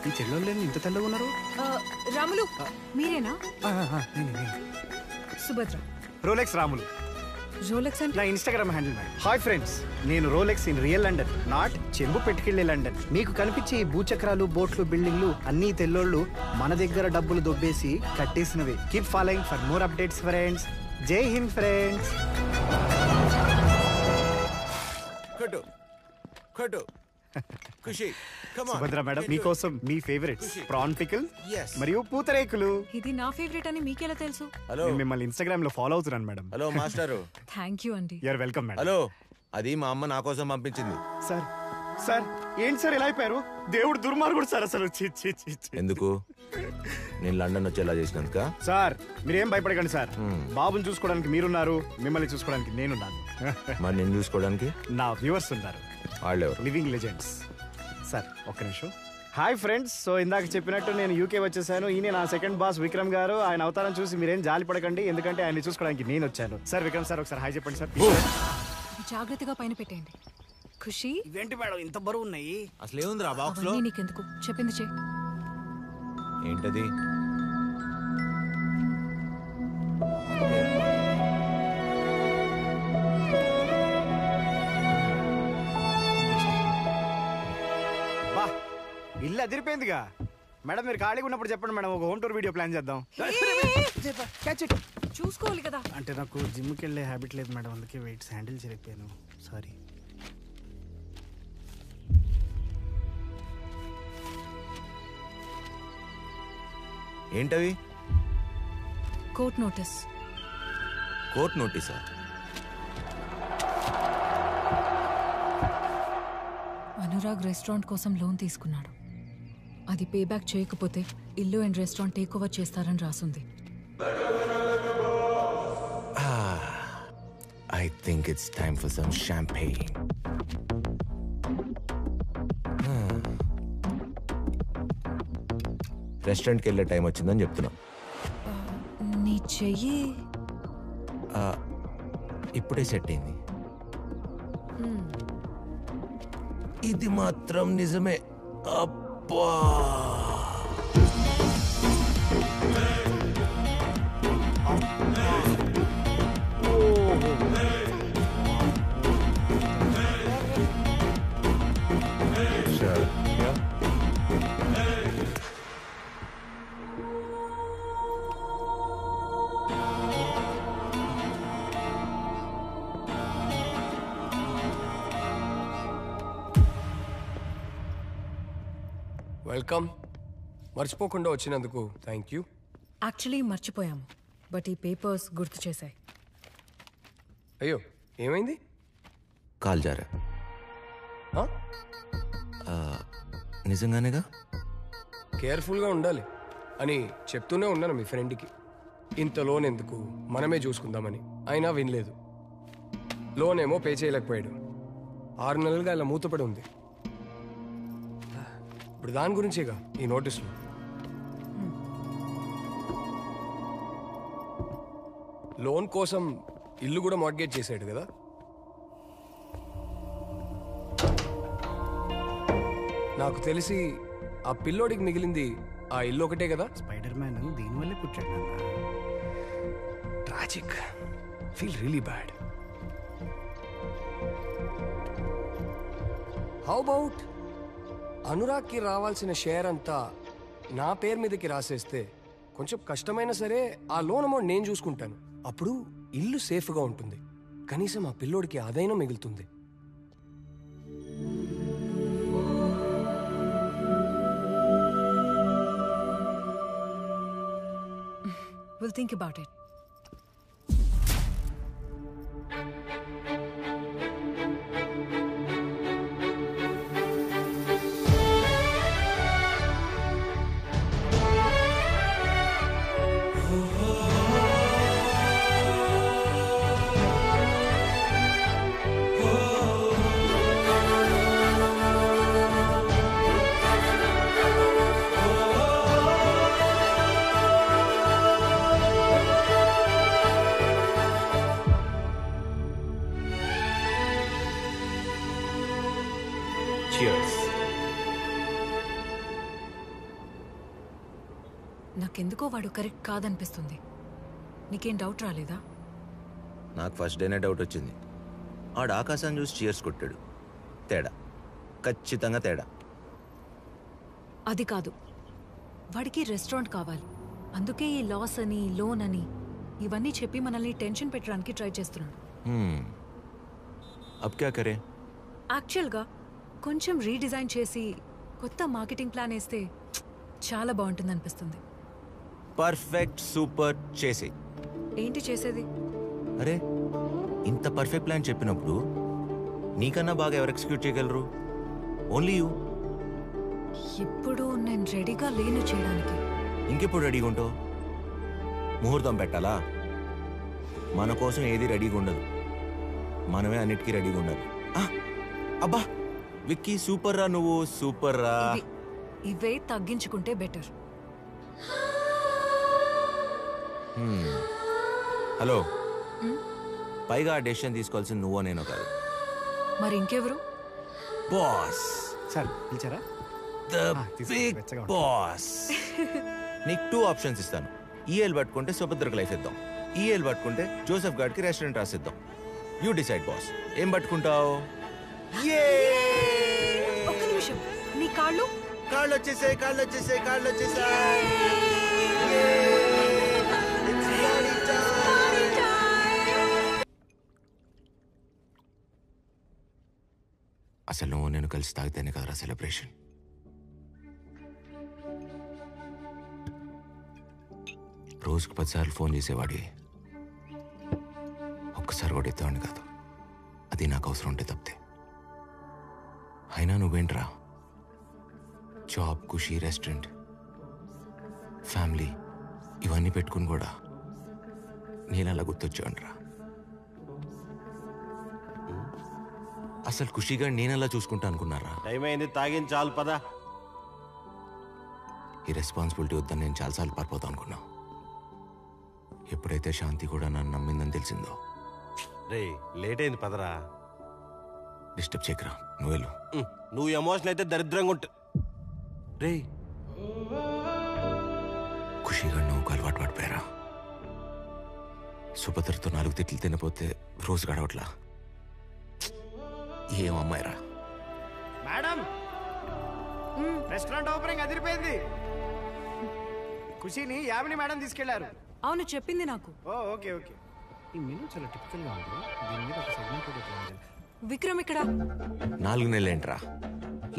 ఈ చెల్లెళ్ళు ఇంత తెల్లగా ఉన్నారు. రాములు మీరేనా? సుభద్ర. రోలెక్స్ రాములు. రోలెక్స్ అంటే నా Instagram handle madam. Hi friends, నేను Rolex in real London, not చెంబు పెట్టుకెళ్లే లండన్. మీకు కనిపించే ఈ భూచక్రాలు, బోట్లు, బిల్డింగ్లు అన్ని తెల్లోళ్ళు మన దగ్గర డబ్బులు దొబ్బేసి కట్టేసినవి. Keep following for more updates friends. Jai Hind friends. కట్టు కట్టు ఖుషి. సుభద్ర మేడం మీకోసం మీ ఫేవరెట్స్ ప్రాన్ పికిల్ మరియు పూతరేకులు. ఇది నా ఫేవరెట్ అని మీకెలా తెలుసు? హలో, మిమ్మల్ని ఇన్స్టాగ్రామ్ లో ఫాలో అవుతున్నాను madam. Hello master. Thank you అండి. You're welcome madam. హలో, అది మా అమ్మ నా కోసం పంపించింది. సార్ సార్ ఏంటి సార్ ఇలా అయిపోయారు? దేవుడు దుర్మార్గుడు సార్ అసలు. ఎందుకు? నేను లండన్ వచ్చేలా చేసినందుక? సార్ మీరేం భయపడకండి సార్. బాబుని చూసుకోవడానికి మీరున్నారు, మిమ్మల్ని చూసుకోవడానికి నేనున్నాను. మరి నేను చూసుకోవడానికి నా వ్యూవర్స్ ఉన్నారు. వాళ్ళెవరు? Living legends. సార్ ఒక్క నిమిషం. హాయ్ ఫ్రెండ్స్, సో ఇందాక చెప్పినట్టు నేను యూకే వచ్చేసాను. ఈయన నా సెకండ్ బాస్ విక్రమ్ గారు. ఆయన అవతారం చూసి మీరేం జాలి పడకండి, ఎందుకంటే ఆయన చూసుకోవడానికి నేను వచ్చాను. సార్ విక్రమ్ సార్ ఒకసారి హాయ్ చెప్పండి సార్. జాగ్రత్తగా పైన పెట్టేయండి. ఖుషి. ఇవేంటి మేడం ఇంత బరువు ఉన్నాయి? అసలు ఏముందిరా బాక్స్ లో? నీకెందుకు, చెప్పింది చే. ఏంటది? ఇల్లు అదిరిపోయిందిగా మేడం. మీరు ఖాళీగా ఉన్నప్పుడు చెప్పండి మేడం, ఒక హోమ్ టూర్ వీడియో ప్లాన్ చేద్దాం. చూసుకోవాలి కదా. అంటే నాకు జిమ్కి వెళ్ళే హ్యాబిట్ లేదు మేడం, అందుకే వెయిట్స్ హ్యాండిల్ చేయలేకపోయాను. సారీ. ఏంటవి? Court notice. కోర్ట్ నోటీసా? అనురాగ్ రెస్టారెంట్ కోసం లోన్ తీసుకున్నాడు. అది పే బ్యాక్ చేయకపోతే ఇల్లు అండ్ రెస్టారెంట్ టేక్ ఓవర్ చేస్తారని రాసుంది. I think it's time for some champagne. రెస్టారెంట్కి వెళ్ళే టైం వచ్చిందని చెప్తున్నా. నీ చెయ్యి ఇప్పుడే సెట్ అయింది. ఇది మాత్రం నిజమే. అబ్బా, వెల్కమ్. మర్చిపోకుండా వచ్చినందుకు థ్యాంక్ యూ. యాక్చువల్లీ మర్చిపోయాము, బట్ ఈ పేపర్స్ గుర్తు చేశాయి. అయ్యో, ఏమైంది? Call Zara. నిజంగానేగా? కేర్ఫుల్గా ఉండాలి. అని చెప్తూనే ఉన్నాను మీ ఫ్రెండ్కి. ఇంత లోన్ ఎందుకు, మనమే చూసుకుందామని. అయినా వినలేదు. లోన్ ఏమో పే చేయలేకపోయాడు. 6 నెలలుగా ఇలా మూతపడి ఉంది. ఇప్పుడు దాని గురించేగా ఈ నోటీసులు. లోన్ కోసం ఇల్లు కూడా మార్గేజ్ చేశాడు కదా. నాకు తెలిసి ఆ పిల్లోడికి మిగిలింది ఆ ఇల్లు ఒకటే కదా. స్పైడర్ మ్యాన్ దీనివల్లే పుట్టాడు. Tragic. Feel really bad. How about అనురాగ్కి రావాల్సిన షేర్ అంతా నా పేరు మీదకి రాసేస్తే కొంచెం కష్టమైనా సరే ఆ లోన్ అమౌంట్ నేను చూసుకుంటాను. అప్పుడు ఇల్లు సేఫ్గా ఉంటుంది. కనీసం ఆ పిల్లోడికి ఆదాయం మిగులుతుంది. We'll think about it. నాకెందుకో వాడు కరెక్ట్ కాదనిపిస్తుంది. నీకేం డౌట్ రాలేదా? నాకు ఫస్ట్ డేనే డౌట్ వచ్చింది. ఆడు ఆకాశాన్ని చూసి చీర్స్ కొట్టాడు. తేడా, ఖచ్చితంగా తేడా. అది కాదు, వాడికి రెస్టారెంట్ కావాలి. అందుకే ఈ లాస్ అని లోన్ అని ఇవన్నీ చెప్పి మనల్ని టెన్షన్ పెట్టడానికి ట్రై చేస్తున్నాడు. అబ్ క్యా కరే? యాక్చువల్గా కొంచెం రీడిజైన్ చేసి కొత్త మార్కెటింగ్ ప్లాన్ వేస్తే చాలా బాగుంటుంది అనిపిస్తుంది. పర్ఫెక్ట్, సూపర్, చేసే. ఏంటి చేసేది? అరే, ఇంత పర్ఫెక్ట్ ప్లాన్ చెప్పినప్పుడు నీకన్నా బాగా ఎవరు ఎగ్జిక్యూట్ చేయగలరు? Only you. ఇప్పుడు నేను రెడీగా లేను చేయడానికి. ఇంకెప్పుడు రెడీగా ఉంటావు? ముహూర్తం పెట్టాలా? మన కోసం ఏది రెడీగా ఉండదు. మనమే అన్నిటికీ రెడీగా ఉండాలి. అబ్బా విక్కీ, సూపర్ రా నువ్వు, సూపర్ రా. ఇవే తగ్గించుకుంటే బెటర్. హలో, పైగా ఆ డెసిషన్ తీసుకోవాల్సింది నువ్వో నేనో కాదు. మరి ఇంకెవరు? బాస్. సార్ పిలిచారా? Big boss. నీకు 2 ఆప్షన్స్ ఇస్తాను. ఈఎల్ పట్టుకుంటే సుభద్రకు లైఫ్ ఇద్దాం, ఈఎల్ పట్టుకుంటే జోసెఫ్ గార్డ్కి రెస్టారెంట్ రాసిద్దాం. యూ డిసైడ్ బాస్, ఏం పట్టుకుంటావు? ఒక్క నిమిషం, నీ కాళ్ళు వచ్చేసాయి, కాళ్ళు వచ్చేసాయి, కాళ్ళు వచ్చేసాయి. అసలు నువ్వు నేను కలిసి తాగితేనే కదరా సెలబ్రేషన్. రోజుకు 10 సార్లు ఫోన్ చేసేవాడి, ఒక్కసారి కూడా ఎత్తావాడిని కాదు. అది నాకు అవసరం ఉంటే తప్పితే. అయినా నువ్వేంట్రా, జాబ్, ఖుషి, రెస్టారెంట్, ఫ్యామిలీ ఇవన్నీ పెట్టుకుని కూడా నేను అలా గుర్తొచ్చానురా. అసలు ఖుషిగా నేనలా చూసుకుంటా అనుకున్నారా? టైం అయింది, తాగింది చాలు పదా. ఈ రెస్పాన్సిబిలిటీ వద్దని నేను చాలాసార్లు పారిపోతా అనుకున్నా. ఎప్పుడైతే శాంతి కూడా నన్ను నమ్మిందని తెలిసిందో. రే లేట్ అయింది పదరా. డిస్టర్బ్ చేయకరా, నువ్వు వెళ్ళు. నువ్వు ఎమోషన్ అయితే దరిద్రంగా ఉంటు. రే ఖుషిగా నువ్వు అలవాటు పడిపోయారా? సుభద్రతో 4 తిట్లు తినపోతే రోజు గడవట్లా. ఏం అమ్మాయిరా. మేడం, రెస్టారెంట్ ఓపెనింగ్ అదిరిపోయింది. ఖుషిని యామిని మేడం తీసుకెళ్లారు. అవును, చెప్పింది నాకు. Okay okay. ఈ మెనూ చాలా టిపికల్ గా ఉంది. దీని మీద ఒక సెగ్మెంట్ కూడా ఉంది. విక్రమ్ ఇక్కడ 4 నెలలేంట్రా?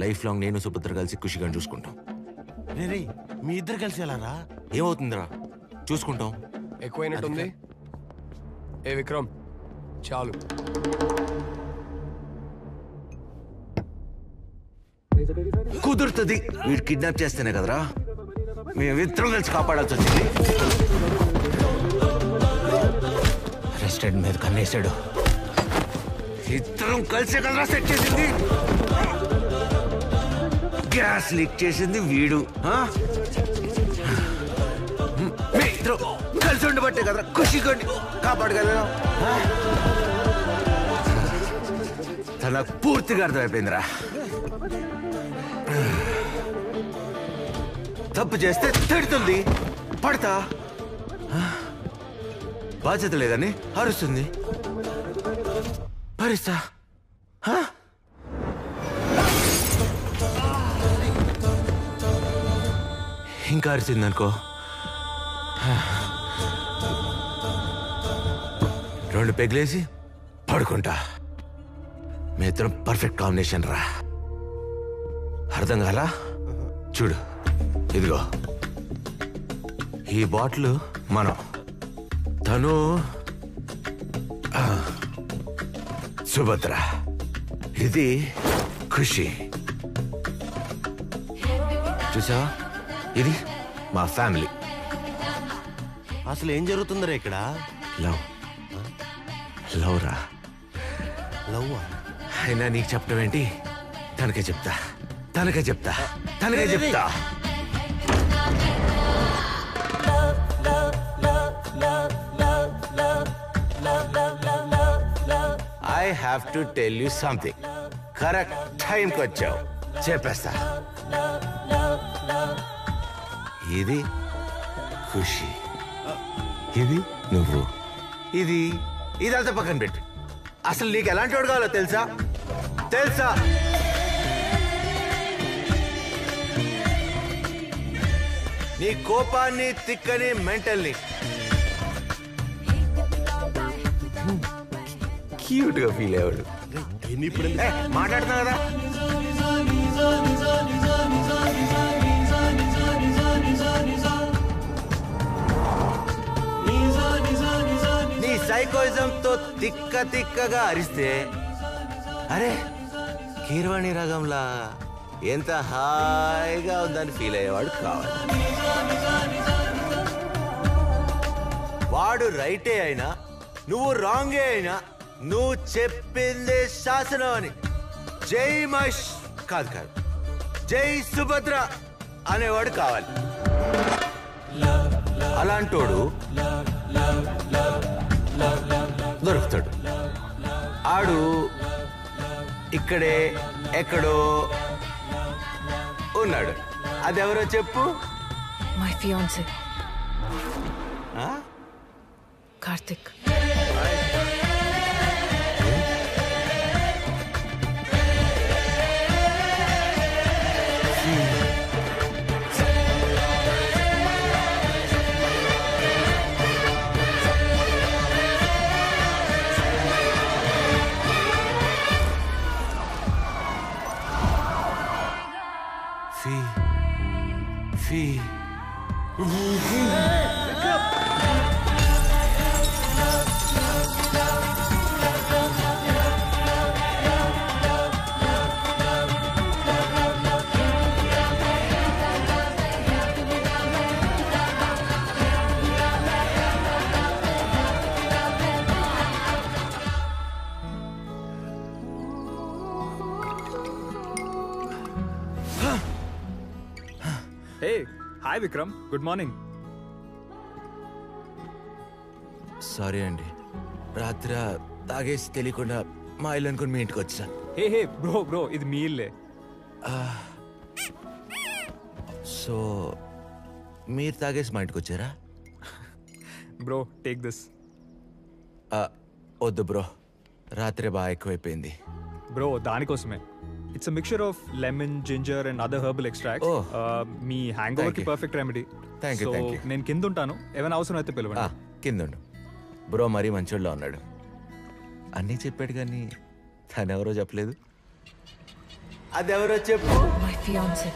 లైఫ్ లాంగ్ నేను సుభద్ర కలిసి ఖుషిగా చూసుకుంటాం. రే మీ ఇద్దరు కలిసి వెళ్ళారా? ఏమవుతుందిరా, చూసుకుంటాం. ఎక్కువైనట్టుంది. ఏ విక్రమ్, చాలు. కుదురుతుంది. వీడు కిడ్నాప్ చేస్తేనే కదరా. మేమిద్దరం కలిసి కాపాడాల్సి వచ్చింది. రెస్టారెంట్ మీద కన్నేసాడు. ఇద్దరం కలిసే కలరా సెట్ చేసింది. గ్యాస్ లీక్ చేసింది వీడు. మీ ఇద్దరు కలిసి ఉండబట్టే కదరా ఖుషిగా కాపాడగలను. తన పూర్తిగా అర్థమైపోయిందిరా. తప్పు చేస్తే తిడుతుంది, పడతా. బాధ్యత లేదని అరుస్తుంది, భరిస్తా. ఇంకా అరిసిందనుకో, 2 పెగ్లేసి పడుకుంటా. మీ ఇద్దరం పర్ఫెక్ట్ కాంబినేషన్ రా. అర్థం కాలా? చూడు, ఇదిగో ఈ బాటిల్ మనం, తను సుభద్ర, ఇది ఖుషి. చూసావా, ఇది మా ఫ్యామిలీ. అసలు ఏం జరుగుతుందిరా ఇక్కడ? లవ్. లవ్ రా. లవ్? అయినా నీకు చెప్పడం ఏంటి? తనకే చెప్తా, తనకే చెప్తా, తనకే చెప్తా. I have to tell you something. Correct టైంకి వచ్చావు, చెప్పేస్తా. ఇది ఖుషి, ఇది నువ్వు, ఇది ఇదంతా పక్కన పెట్టు. అసలు నీకు ఎలాంటి వాడు కావాలో తెలుసా? తెలుసా? నీ కోపాన్ని, తిక్కని, మెంటల్ని క్యూట్ గా ఫీల్ అయ్యాడు. మాట్లాడుతున్నా కదా. నీ సైకోయిజం తో తిక్క తిక్కగా అరిస్తే, అరే కీర్వాణి రాగంలా ఎంత హాయిగా ఉందని ఫీల్ అయ్యేవాడు కావాలి. వాడు రైటే అయినా, నువ్వు రాంగే అయినా, నువ్వు చెప్పిందే శాసనం అని జై మహేష్ కాదు, జై సుభద్ర అనేవాడు కావాలి. అలాంటోడు దొరుకుతాడు. ఆడు ఇక్కడే ఎక్కడో ఉన్నాడు. అదెవరో చెప్పు. My fiancee Karthik. Hi Vikram, good morning. Sorry అండి, రాత్రి తాగేసి తెలియకుండా మా ఇల్లు అనుకుని మీ ఇంటికి వచ్చా. హే హే బ్రో, ఇది మీ ఇల్లే. సో మీరు తాగేసి మా ఇంటికి వచ్చారా? Bro take this. వద్దు బ్రో, రాత్రి బాగా ఎక్కువైపోయింది. బ్రో దానికోసమే. It's a mixture of lemon, ginger and other herbal extracts. Me hang over కి పర్ఫెక్ట్ రెమెడీ. Thank you. నేను కింద ఉంటాను, ఏమైనా అవసరం అయితే పిలవండి. కింద ఉండు బ్రో, మరీ మంచోళ్ళలో ఉన్నాడు. అన్నీ చెప్పాడు కానీ తనెవరో చెప్పలేదు. అదెవరో చెప్పు. My fiancee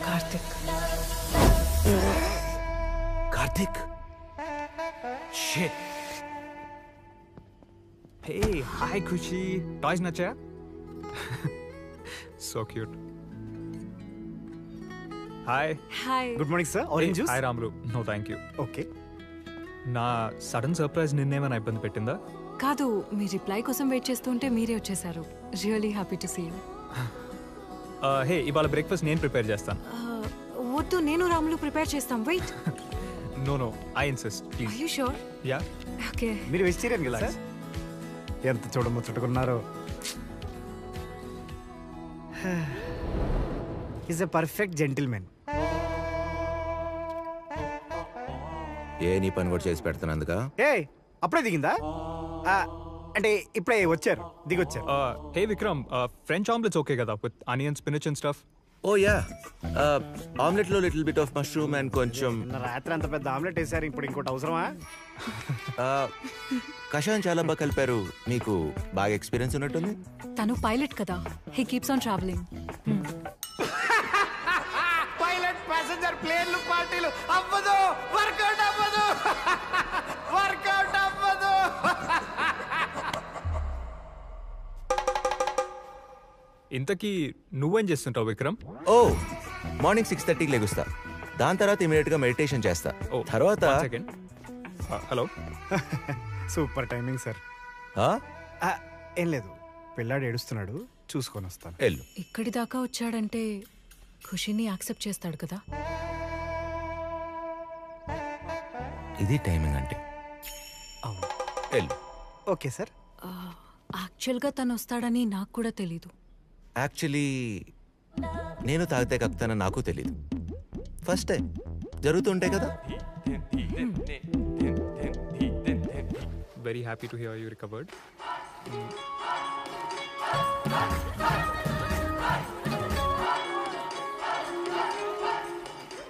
Karthik. Karthik? Shit. Hey hi Khushi, toys నచ్చాయా? So cute. Hi hi good morning sir. Orange juice. Hi Ramulu. No thank you. Okay. నా సడన్ సర్ప్రైజ్ నిన్నేమైనా ఇబ్బంది పెట్టిందా? కాదు, మీ రిప్లై కోసం వెయిట్ చేస్తుంటే మీరే వచ్చేసారు. Really happy to see you. Hey, ఇవాళ బ్రేక్ఫాస్ట్ నేను ప్రిపేర్ చేస్తాను. వద్దు, నేను రాములు ప్రిపేర్ చేస్తాం. Wait. No I insist please. Are you sure? Yeah. Okay. మీరు వెజిటేరియన్ కదా సార్? ఎంత చూడముచ్చటుకున్నారో. Is a perfect gentlemen. ఏ నీ పని కూడా చేసి పెడుతున్నందుక? ఏ అప్పుడే దిగిందా? అంటే ఇప్పుడే వచ్చారు, దిగొచ్చారు. Hey Vikram, French omelettes okay కదా with onion, spinach and stuff? Oh yeah, omelette లో little bit of mushroom and కొంచెం. రాత్రి అంత పెద్ద ఆమ్లెట్ వేసారు, ఇప్పుడు ఇంకోటి అవసరమా? కషాయం చాలా బాగా కలిపారు. మీకు బాగా ఎక్స్పీరియన్స్ ఉన్నట్టుంది. తను పైలట్ కదా, he keeps on travelling. Pilot passenger ప్లేన్లు పార్టీలు అవ్వదు, వర్కౌట్ అవ్వదు, వర్కౌట్ అవ్వదు. ఇంతకీ నువ్వేం చేస్తుంటావు విక్రమ్? ఓ, మార్నింగ్ 6:30కి లెగుస్తా. దాని తర్వాత ఇమీడియట్ గా మెడిటేషన్ చేస్తా. తర్వాత హలో. Super timing sir. ఏం లేదు, పిల్లాడు ఏడుస్తున్నాడు, చూసుకొని వస్తాను. ఇక్కడి దాకా వచ్చాడంటే ఖుషిని యాక్సెప్ట్ చేస్తాడు కదా. ఇది టైమింగ్ అంటే. Okay sir. యాక్చువల్గా తను వస్తాడని నాకు కూడా తెలీదు. యాక్చువల్లీ నేను తాగితే కక్కుతానని నాకు తెలీదు. ఫస్ట్ టైం జరుగుతుంటాయి కదా. Very happy to hear you recovered.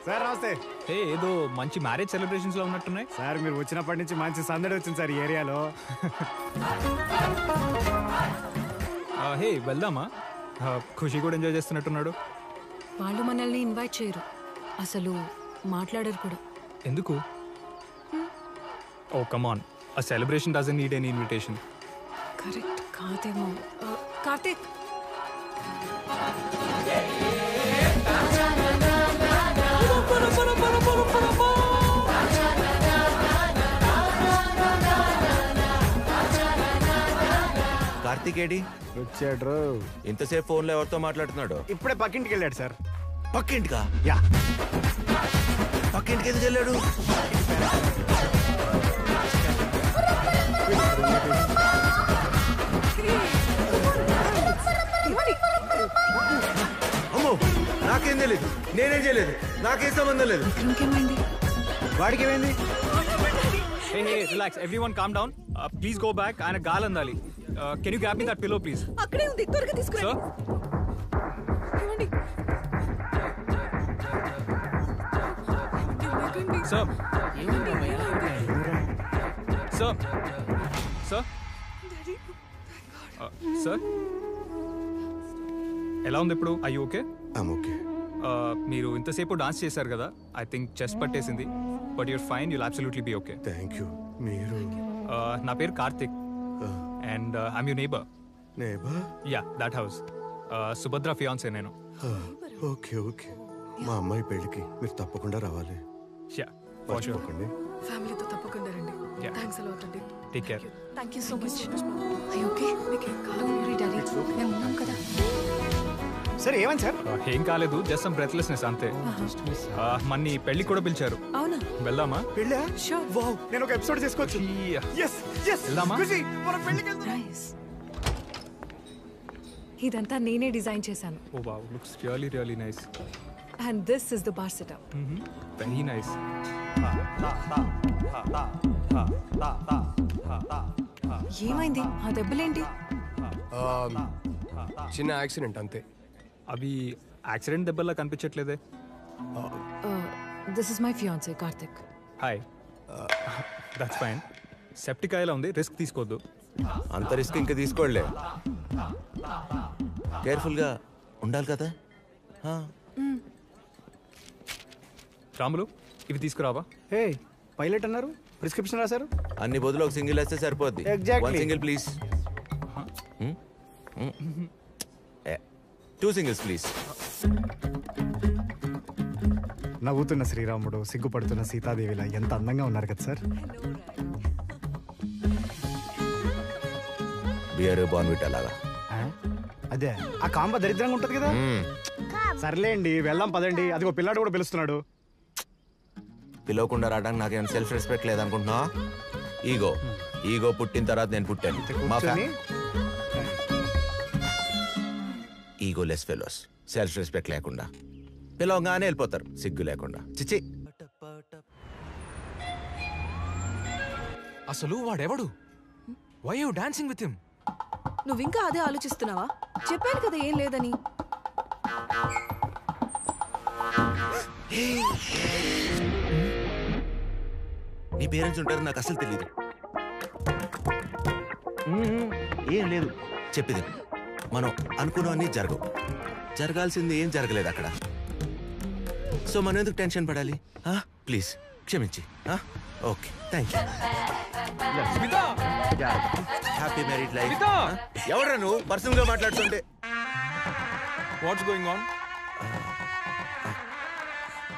Sir నమస్తే. హే, ఏదో మంచి మ్యారేజ్ సెలబ్రేషన్స్ లో ఉన్నట్టున్నాయి సార్. మీరు వచ్చినప్పటి నుంచి మంచి సందడి వచ్చింది సార్ ఈ ఏరియాలో. హే, వెళ్దామా? ఖుషి కూడా ఎంజాయ్ చేస్తున్నట్టున్నాడు. వాళ్ళు మనల్ని ఇన్వైట్ చేయరు, అసలు మాట్లాడరు కూడా. ఎందుకు? Oh come on, a celebration doesn't need any invitation. Correct కాదేమో. కార్తీక్, కార్తీక్ ఏడి? వచ్చాడు. ఇంతసేపు ఫోన్ లో ఎవరితో మాట్లాడుతున్నాడు? ఇప్పుడే పక్కింటికి వెళ్ళాడు సార్. పక్కింటికా? యా. పక్కింటికి ఎందుకు వెళ్ళాడు? అమ్మో, నాకేం తెలియదు, నేనేం చేయలేదు, నాకేం సంబంధం లేదు. వాడికి ఏమైంది? Hey relax, everyone calm down. Please go back. ఆయన గాలి అందాలి. Can you grab me that pillow please? అక్కడే ఉంది, త్వరగా తీసుకురా. సార్, సార్, సార్, సార్, ఎలా ఉంది ఇప్పుడు? I you okay? ఓకే. మీరు ఇంతసేపు డాన్స్ చేశారు కదా, ఐ థింక్ చెస్ట్ పట్టేసింది, but you're fine, you'll absolutely be okay. Thank you. మీరు? నా పేరు Karthik and I'm you neighbour. Neighbour? Yeah, that house. Subhadra fiance నేను. Okay okay. మా అమ్మాయి పెళ్ళికి మీరు తప్పకుండా రావాలి. Yeah, for sure. ఫ్యామిలీతో తప్పకుండా రండి. Yeah. థ్యాంక్స్ అ లాట్ అండి. Take care. Thank you so much. Okay, మేము ఉన్నాం కదా. సార్ ఏమని సార్? ఏం కాలేదు, జస్ట్ సమ్ బ్రెత్లెస్నెస్ అంతే. మన్ని పెళ్లి కూడా పిలిచారు. అవునా? వెళ్దామా? పెళ్ళా? షూర్. వావ్, నేను ఒక ఎపిసోడ్ చేసుకోవచ్చు. yes yes. వెళ్దామా? ఖుషి, మనం పెళ్ళికి వెళ్దాం. నైస్. ఇదంతా నేనే డిజైన్ చేశాను. Oh wow, looks really really nice. And this is the bar setup. Very nice. ఏమైంది? ఆ దెబ్బలేంటి? చిన్న యాక్సిడెంట్ అంతే. అవి యాక్సిడెంట్ దెబ్బల్లా కనిపించట్లేదే. This is my fiancee Karthik. Hi. That's fine. Septic అయ్యేలా ఉంది, రిస్క్ తీసుకోవద్దు. అంత రిస్క్ ఇంకా తీసుకోలే. కేర్ఫుల్గా ఉండాలి కదా. రాములు, ఇవి తీసుకురావా? హే, పైలట్ అన్నారు, ప్రిస్క్రిప్షన్ రాశారు. అన్ని బదులు ఒక సింగిల్ వేస్తే సరిపోద్ది. Exactly. 1 single please. 2 singles please. నవ్వుతున్న శ్రీరాముడు సిగ్గుపడుతున్న సీతాదేవిలా ఎంత అందంగా ఉన్నారు కదా సార్. బియర్ బాన్విట్ అలాగా అదే ఆ కాంబ దరిద్రంగా ఉంటది కదా. సర్లేండి వెళ్దాం పదండి. అదిగో పిల్లాడు కూడా పిలుస్తున్నాడు. పిలవకుండా రావడానికి నాకేం సెల్ఫ్ రెస్పెక్ట్ లేదనుకుంటున్నా? ఈగో పుట్టిన తర్వాత నేను పుట్టాను. Egoless fellows, self respect లేకుండా పిలవగానే వెళ్ళిపోతారు సిగ్గు లేకుండా. చిచి, అసలు వాడెవడు? Why you dancing with him? నువ్వింకా అదే ఆలోచిస్తున్నావా? చెప్పాను కదా ఏం లేదని. నీ పేరెంట్స్ ఉంటారు నాకు అసలు తెలియదు. ఏం లేదు చెప్పేది. మనం అనుకున్నవన్నీ జరగవు. జరగాల్సింది ఏం జరగలేదు అక్కడ. సో మనం ఎందుకు టెన్షన్ పడాలి? ప్లీజ్ క్షమించి. Okay, thank you. Happy married life. ఎవరా నువ్వు పర్సనల్ గా మాట్లాడుతుంటే? What's going on?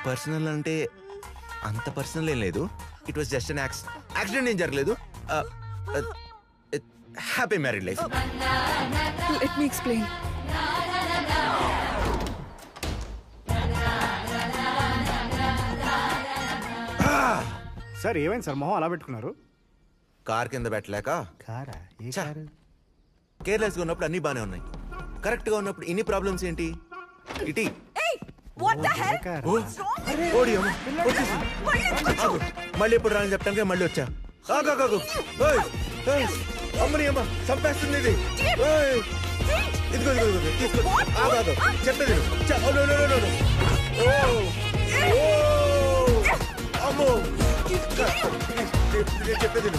పర్సనల్ అంటే అంత పర్సనల్ ఏం లేదు. It was just an accident. ఏం జరగలేదు. Happy married life. Let me explain. Sir ఏమైంది సార్ మొహం అలా పెట్టుకున్నారు? కార్ కింద పెట్టలేక. కారా? కేర్లెస్ గా ఉన్నప్పుడు అన్ని బానే ఉన్నాయి. కరెక్ట్ గా ఉన్నప్పుడు ఇన్ని ప్రాబ్లమ్స్ ఏంటి? ఇటీ మళ్ళీ ఎప్పుడు రాని చెప్పడానికి మళ్ళీ వచ్చా. అమ్మని అమ్మ చంపేస్తుంది ఇది. ఇదిగో తీసుకో. చెప్పేది అమ్మో చెప్పేది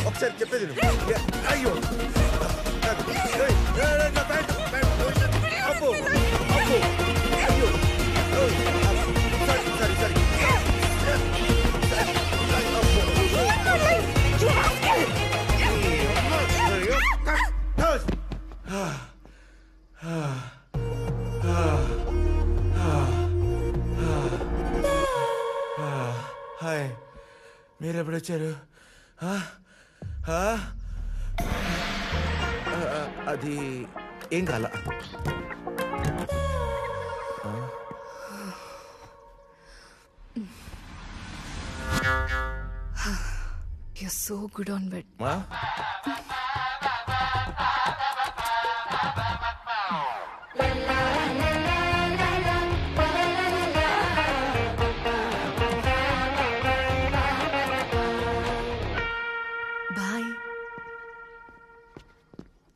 ఒకసారి చెప్పేది. అయ్యో అబ్బో అబ్బో అయ్యో సరే సరే హాయ్, మీరెప్పుడు వచ్చారు? అది ఏం కాల. You're so good on bed. Bye.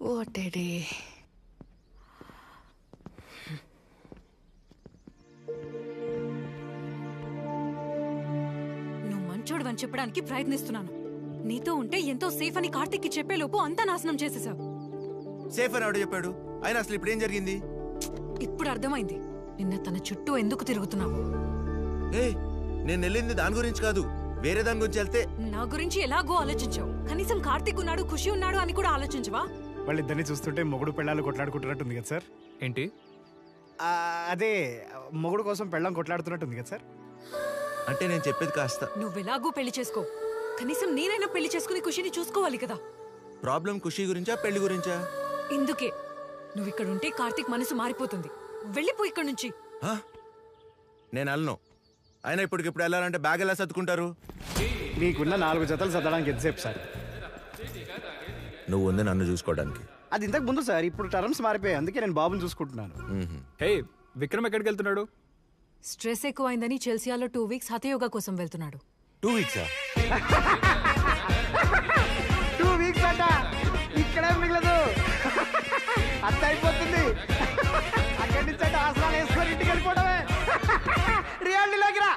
What a day. నువ్వు మంచోడు అని చెప్పడానికి ప్రయత్నిస్తున్నాను. నీతో ఉంటే ఎంతో సేఫ్ అని కార్తిక్ కి చెప్పేలోపు అంతా నాశనం చేసేసావు. సేఫ్ అని ఎవడు చెప్పాడు? అయినా అసలు ఇప్పుడు ఏం జరిగింది? ఇప్పుడు అర్థమైంది నిన్న తన చుట్టూ ఎందుకు తిరుగుతున్నావు. నేను వెళ్ళింది దాని గురించి కాదు, వేరే దాని గురించి. వెళ్తే నా గురించి ఎలాగో ఆలోచించావు. కనీసం కార్తిక్ ఉన్నాడు, ఖుషి ఉన్నాడు అని కూడా ఆలోచించవా? వాళ్ళిద్దరిని చూస్తుంటే మొగుడు పెళ్ళాలు కొట్లాడుకుంటున్నట్టుంది కదా సార్. ఏంటి? అదే మొగుడు కోసం పెళ్ళం కొట్లాడుతున్నట్టుంది కదా సార్. అంటే నేను చెప్పేది కాస్త. నువ్వెలాగో పెళ్లి చేసుకో, కనీసం నేనైనా పెళ్లి చేసుకుని ఖుషిని చూసుకోవాలి కదా. ప్రాబ్లం ఖుషి గురించా పెళ్లి గురించా? ఇందుకే నువ్వు ఇక్కడ ఉంటే కార్తిక్ మనసు మారిపోతుంది. వెళ్ళిపో ఇక్కడ నుంచి. నేను వెళ్ళను. అయినా ఇప్పటికిప్పుడు వెళ్ళాలంటే బ్యాగ్ ఎలా సర్దుకుంటారు? నీకున్న 4 జతలు సర్దడానికి ఎంతసేపు సార్? నువ్వు ఉంది నన్ను చూసుకోవడానికి. అది ఇంతకు ముందు సార్, ఇప్పుడు టర్మ్స్ మారిపోయాయి. అందుకే నేను బాబుని చూసుకుంటున్నాను. హే, విక్రమ్ ఎక్కడికి వెళ్తున్నాడు? స్ట్రెస్ ఎక్కువైందని చెల్సియాలో 2 వీక్స్ హఠయోగా కోసం వెళ్తున్నాడు. 2 వీక్సా? 2 వీక్స్ అంట. ఇక్కడే మిగలదు, అంత అయిపోతుంది. అక్కడి నుంచి అంటే ఆసనాలు వేసుకొని ఇంటికి వెళ్ళిపోవడమే. రియాలిటీలోకి రా.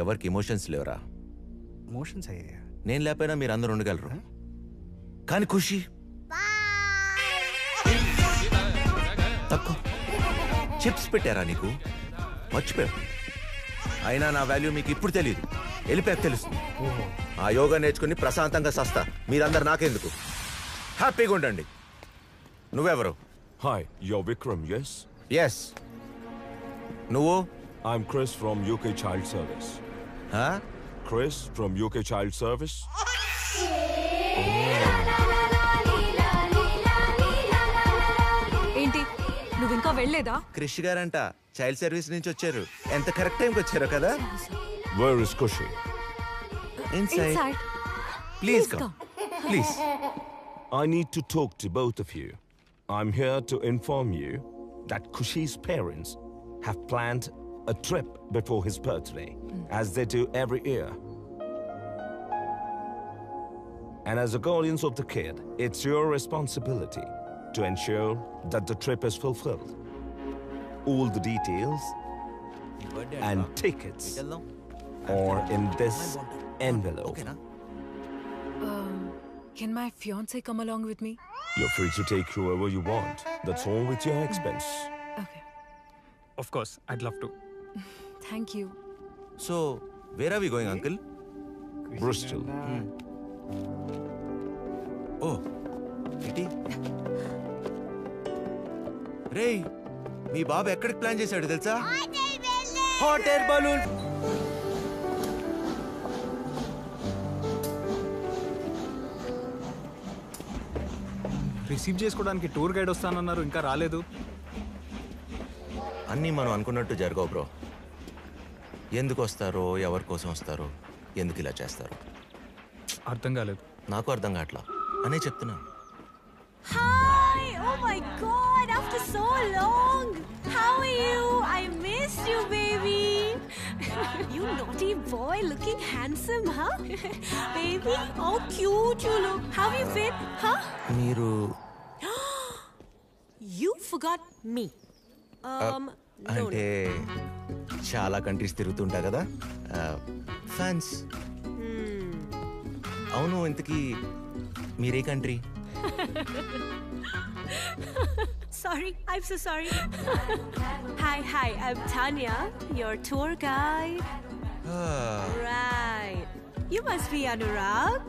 ఎవరికి ఎమోషన్స్ లేవరా? ఎమోషన్స్ అయ్యా? నేను లేకపోయినా మీరు అందరూ ఉండగలరు. కానీ ఖుషి తక్కువ. చిప్స్ పెట్టారా నీకు? మర్చిపోయావు. అయినా నా వాల్యూ మీకు ఇప్పుడు తెలియదు, వెళ్ళిపోయాక తెలుస్తుంది. ఆ యోగా నేర్చుకుని ప్రశాంతంగా సస్తా. మీరందరు నాకెందుకు? హ్యాపీగా ఉండండి. నువ్వెవరు? Hi, you're Vikram, yes? Yes. నువ్వు? I'm Chris from UK Child Service. Huh? Chris from UK Child Service. ఏంటి నువ్వు ఇంకా వెళ్ళలేదా? క్రిష్ గారంట చైల్డ్ సర్వీస్ నుంచి వచ్చారు. ఎంత కరెక్ట్ టైంకి వచ్చారో కదా. Where is Kushi? Inside. Please come. Please. I need to talk to both of you. I'm here to inform you that Kushi's parents have planned a trip before his birthday, as they do every year. And as the guardians of the kid, it's your responsibility to ensure that the trip is fulfilled. All the details and tickets are in this envelope. Can my fiancé come along with me? You're free to take whoever you want. That's all with your expense. Okay. Of course, I'd love to. Thank you. So, where are we going, uncle? Bristol. Oh, ఏంటి? రేయ్, మీ బాబు ఎక్కడికి plan చేశాడు తెలుసా? Hot air balloon. Receive చేసుకోవడానికి tour guide వస్తానన్నారు, ఇంకా రాలేదు. అన్నీ మనం అనుకున్నట్టు జరగవు బ్రో. ఎందుకు వస్తారో, ఎవరి కోసం వస్తారో, ఎందుకు ఇలా చేస్తారో అర్థం కాలేదు. నాకు అర్థం కావట్లా అనే చెప్తున్నా. Hi! Oh my god, after so long! How are you? I missed you, baby! You naughty boy, looking handsome, huh? Baby, how cute you look. How have you been, huh? మీరు You forgot me. No. అంటే చాలా countries తిరుగుతుంటా కదా, fans. అవును, ఇంతకీ మీరే country? Sorry, I'm so sorry. Hi, I'm Tanya, your tour guide. Right. You must be Anurag.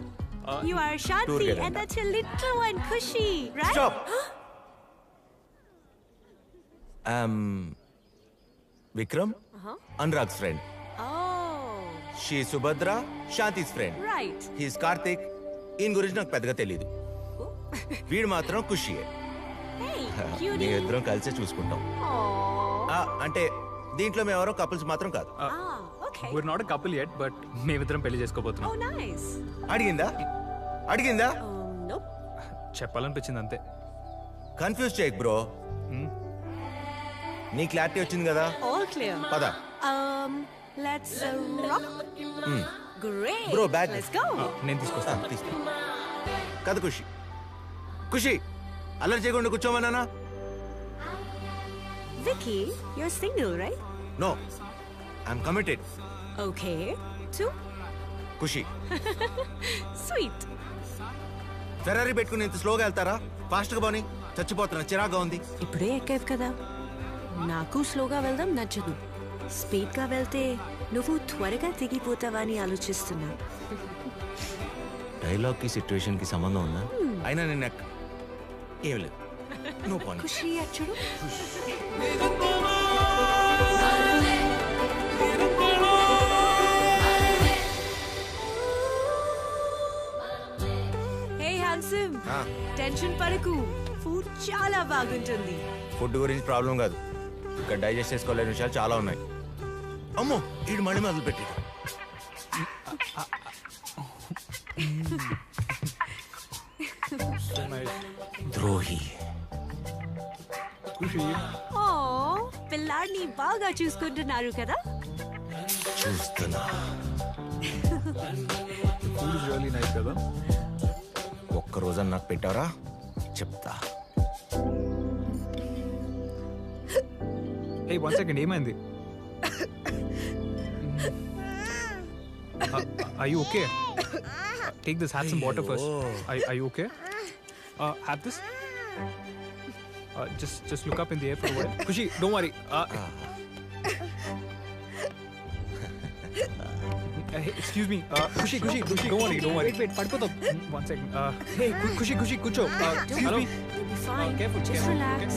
You are Shanti, and that's your little one, Kushi, right? Stop. Vikram, Anurag's friend. Oh. She is Subhadra, Shanti's friend. Right. He is Karthik. ఈయన గురించి నాకు పెద్దగా తెలీదు. వీడు మాత్రం ఖుషియే. మీ ఇద్దరం కలిసే చూసుకుంటాం. అంటే దీంట్లో మేము ఎవరో కపుల్స్ మాత్రం కాదు. We're not a couple yet, but మేమిద్దరం పెళ్లి చేసుకోబోతున్నాం. Oh, nice. అడిగిందా? Nope. చెప్పాలనిపించింది అంతే. కన్ఫ్యూజ్ చేయకు బ్రో. నీ క్లారిటీ వచ్చింది కదా? All clear. పద. Let's rock. Great. Bro, bag. Let's go. నేను తీసుకొస్తాను. తీసుకో. కదా ఖుషి అల్లరి చేయకుండా కూర్చోమన్నానా? Vicky, you're single, right? No, I'm committed. Okay. To? Khushi. Sweet. Ferrari పెట్టుకుని ఇంత స్లోగా వెళ్తారా? ఫాస్ట్గా పోనీ, చచ్చిపోతున్నా, చిరాగ్గా ఉంది. ఇప్పుడే ఎక్కావు కదా, నాకు స్లోగా వెళ్దాం నచ్చదు. స్పీడ్గా వెళ్తే నువ్వు త్వరగా దిగిపోతావా అని ఆలోచిస్తున్నా. డైలాగ్కి సిచ్యువేషన్కి సంబంధం ఉందా? అయినా నేను ఏం లేదు. No point. ఖుషి అచ్చుడు. హే హ్యాండ్సమ్, టెన్షన్ పడకు, ఫుడ్ చాలా బాగుంటుంది. ఫుడ్ గురించి ప్రాబ్లం కాదు, ఇక్కడ డైజెస్ట్ చేసుకోలేని విషయాలు చాలా ఉన్నాయి. అమ్మో, ఈడు మళ్ళీ మొదలు పెట్టి. ద్రోహి. ఓ, పిల్లాడిని బాగా చూసుకుంటున్నారు కదా? చూస్తున్నా. కదా, ఒక్కరోజు నాకు పెట్టారా చెప్తా. Hey, 1 second, ఏమైంది? Are you okay? Take this, have some water first. Are you okay? Have this. Just look up in the air for a while. Kushi, don't worry. Excuse me Khushi Khushi Khushi don't worry don't worry wait పడిపోతాం one second hey Khushi Khushi కూర్చో hello careful Just relax.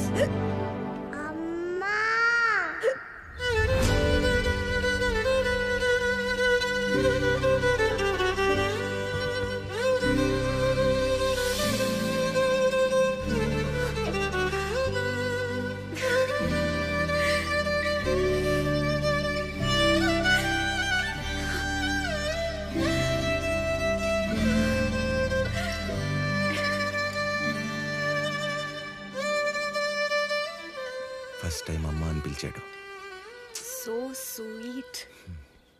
First time అమ్మ అని పిలిచాడు. So sweet.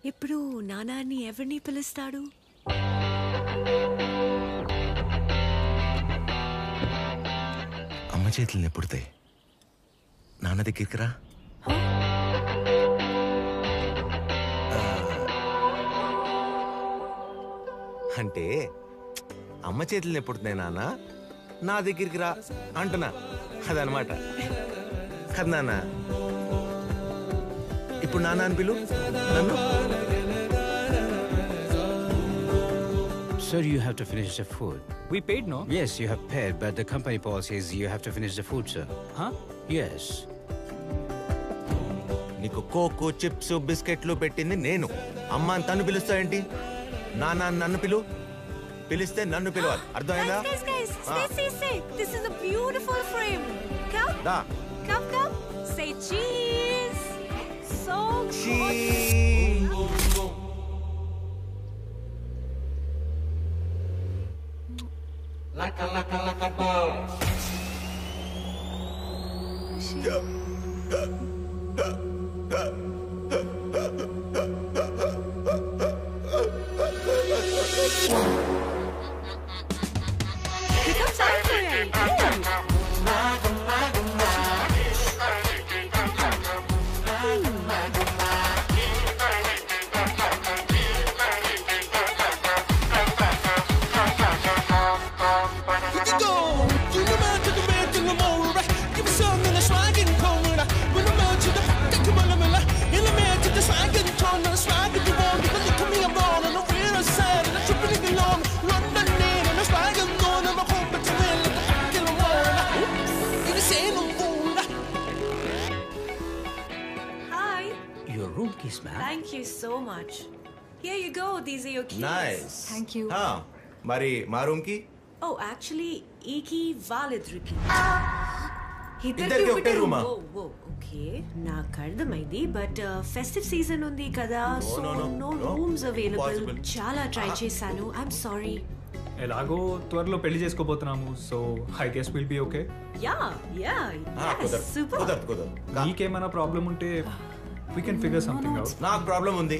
ఇప్పుడు నానాన్ని ఎవరిని పిలుస్తాడు? అమ్మ చేతులు నెప్పుడుతాయి, నాన్న దగ్గరికి రా. అంటే అమ్మ చేతులు నెప్పుడుతున్నాయి నాన్న, నా దగ్గరికి రా అంటున్నా, అదనమాట కదా నాన్న. ఇప్పుడు నాన్న అని పిలు నన్ను. Sir, you have to finish the food. We paid, no? Yes, you have paid, but the company policy is you have to finish the food, sir. Huh? Yes. నీకు కోకో చిప్స్ బిస్కెట్లు పెట్టింది నేను. అమ్మ అని తను పిలుస్తావేంటి? నాన్న అని నన్ను పిలిస్తే నన్ను పిలవాలి, అర్థమైందా? Stay. This is a beautiful frame. Come. దా. Come. Say cheese. So Like a ball. Here comes Sanctuary. Your room keys, ma'am. Thank you so much. Here you go. These are your keys. Nice. Thank you. మరి మా room కి Oh, actually, ఈకి వాళ్ళిద్దరికి. ఇద్దరికి ఒకటే రూమా? Okay, నాకు అర్థమైంది. But festive season ఉంది కదా, సో నో రూమ్స్ అవైలబుల్. చాలా ట్రై చేశాను. I'm sorry. ఎలాగో త్వరలో పెళ్లి చేసుకోబోతున్నాము, so I guess will be okay. Yeah super. నీకేమైనా ప్రాబ్లం ఉంటే we can figure something out. నాకు ప్రాబ్లం ఉంది,